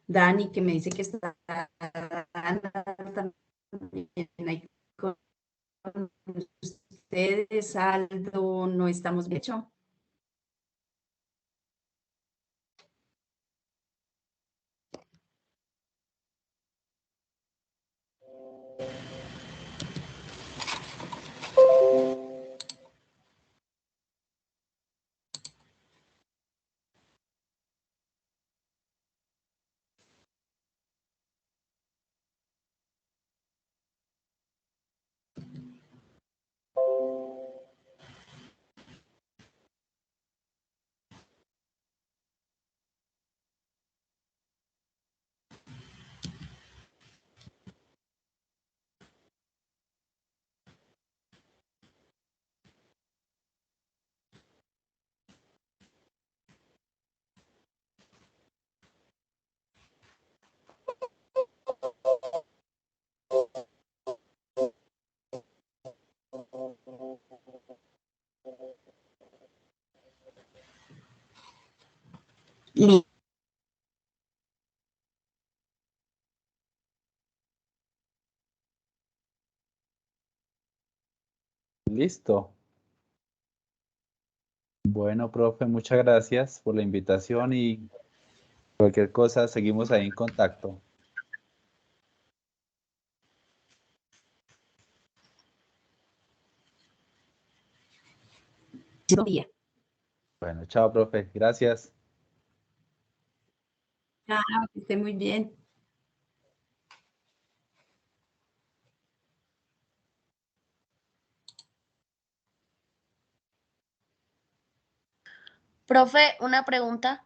Dani, que me dice que está también ahí con ustedes. Aldo, no estamos bien hecho. Listo. Bueno, profe, muchas gracias por la invitación y cualquier cosa, seguimos ahí en contacto. Buen día. Bueno, chao, profe. Gracias. Chao, que esté muy bien. Profe, una pregunta.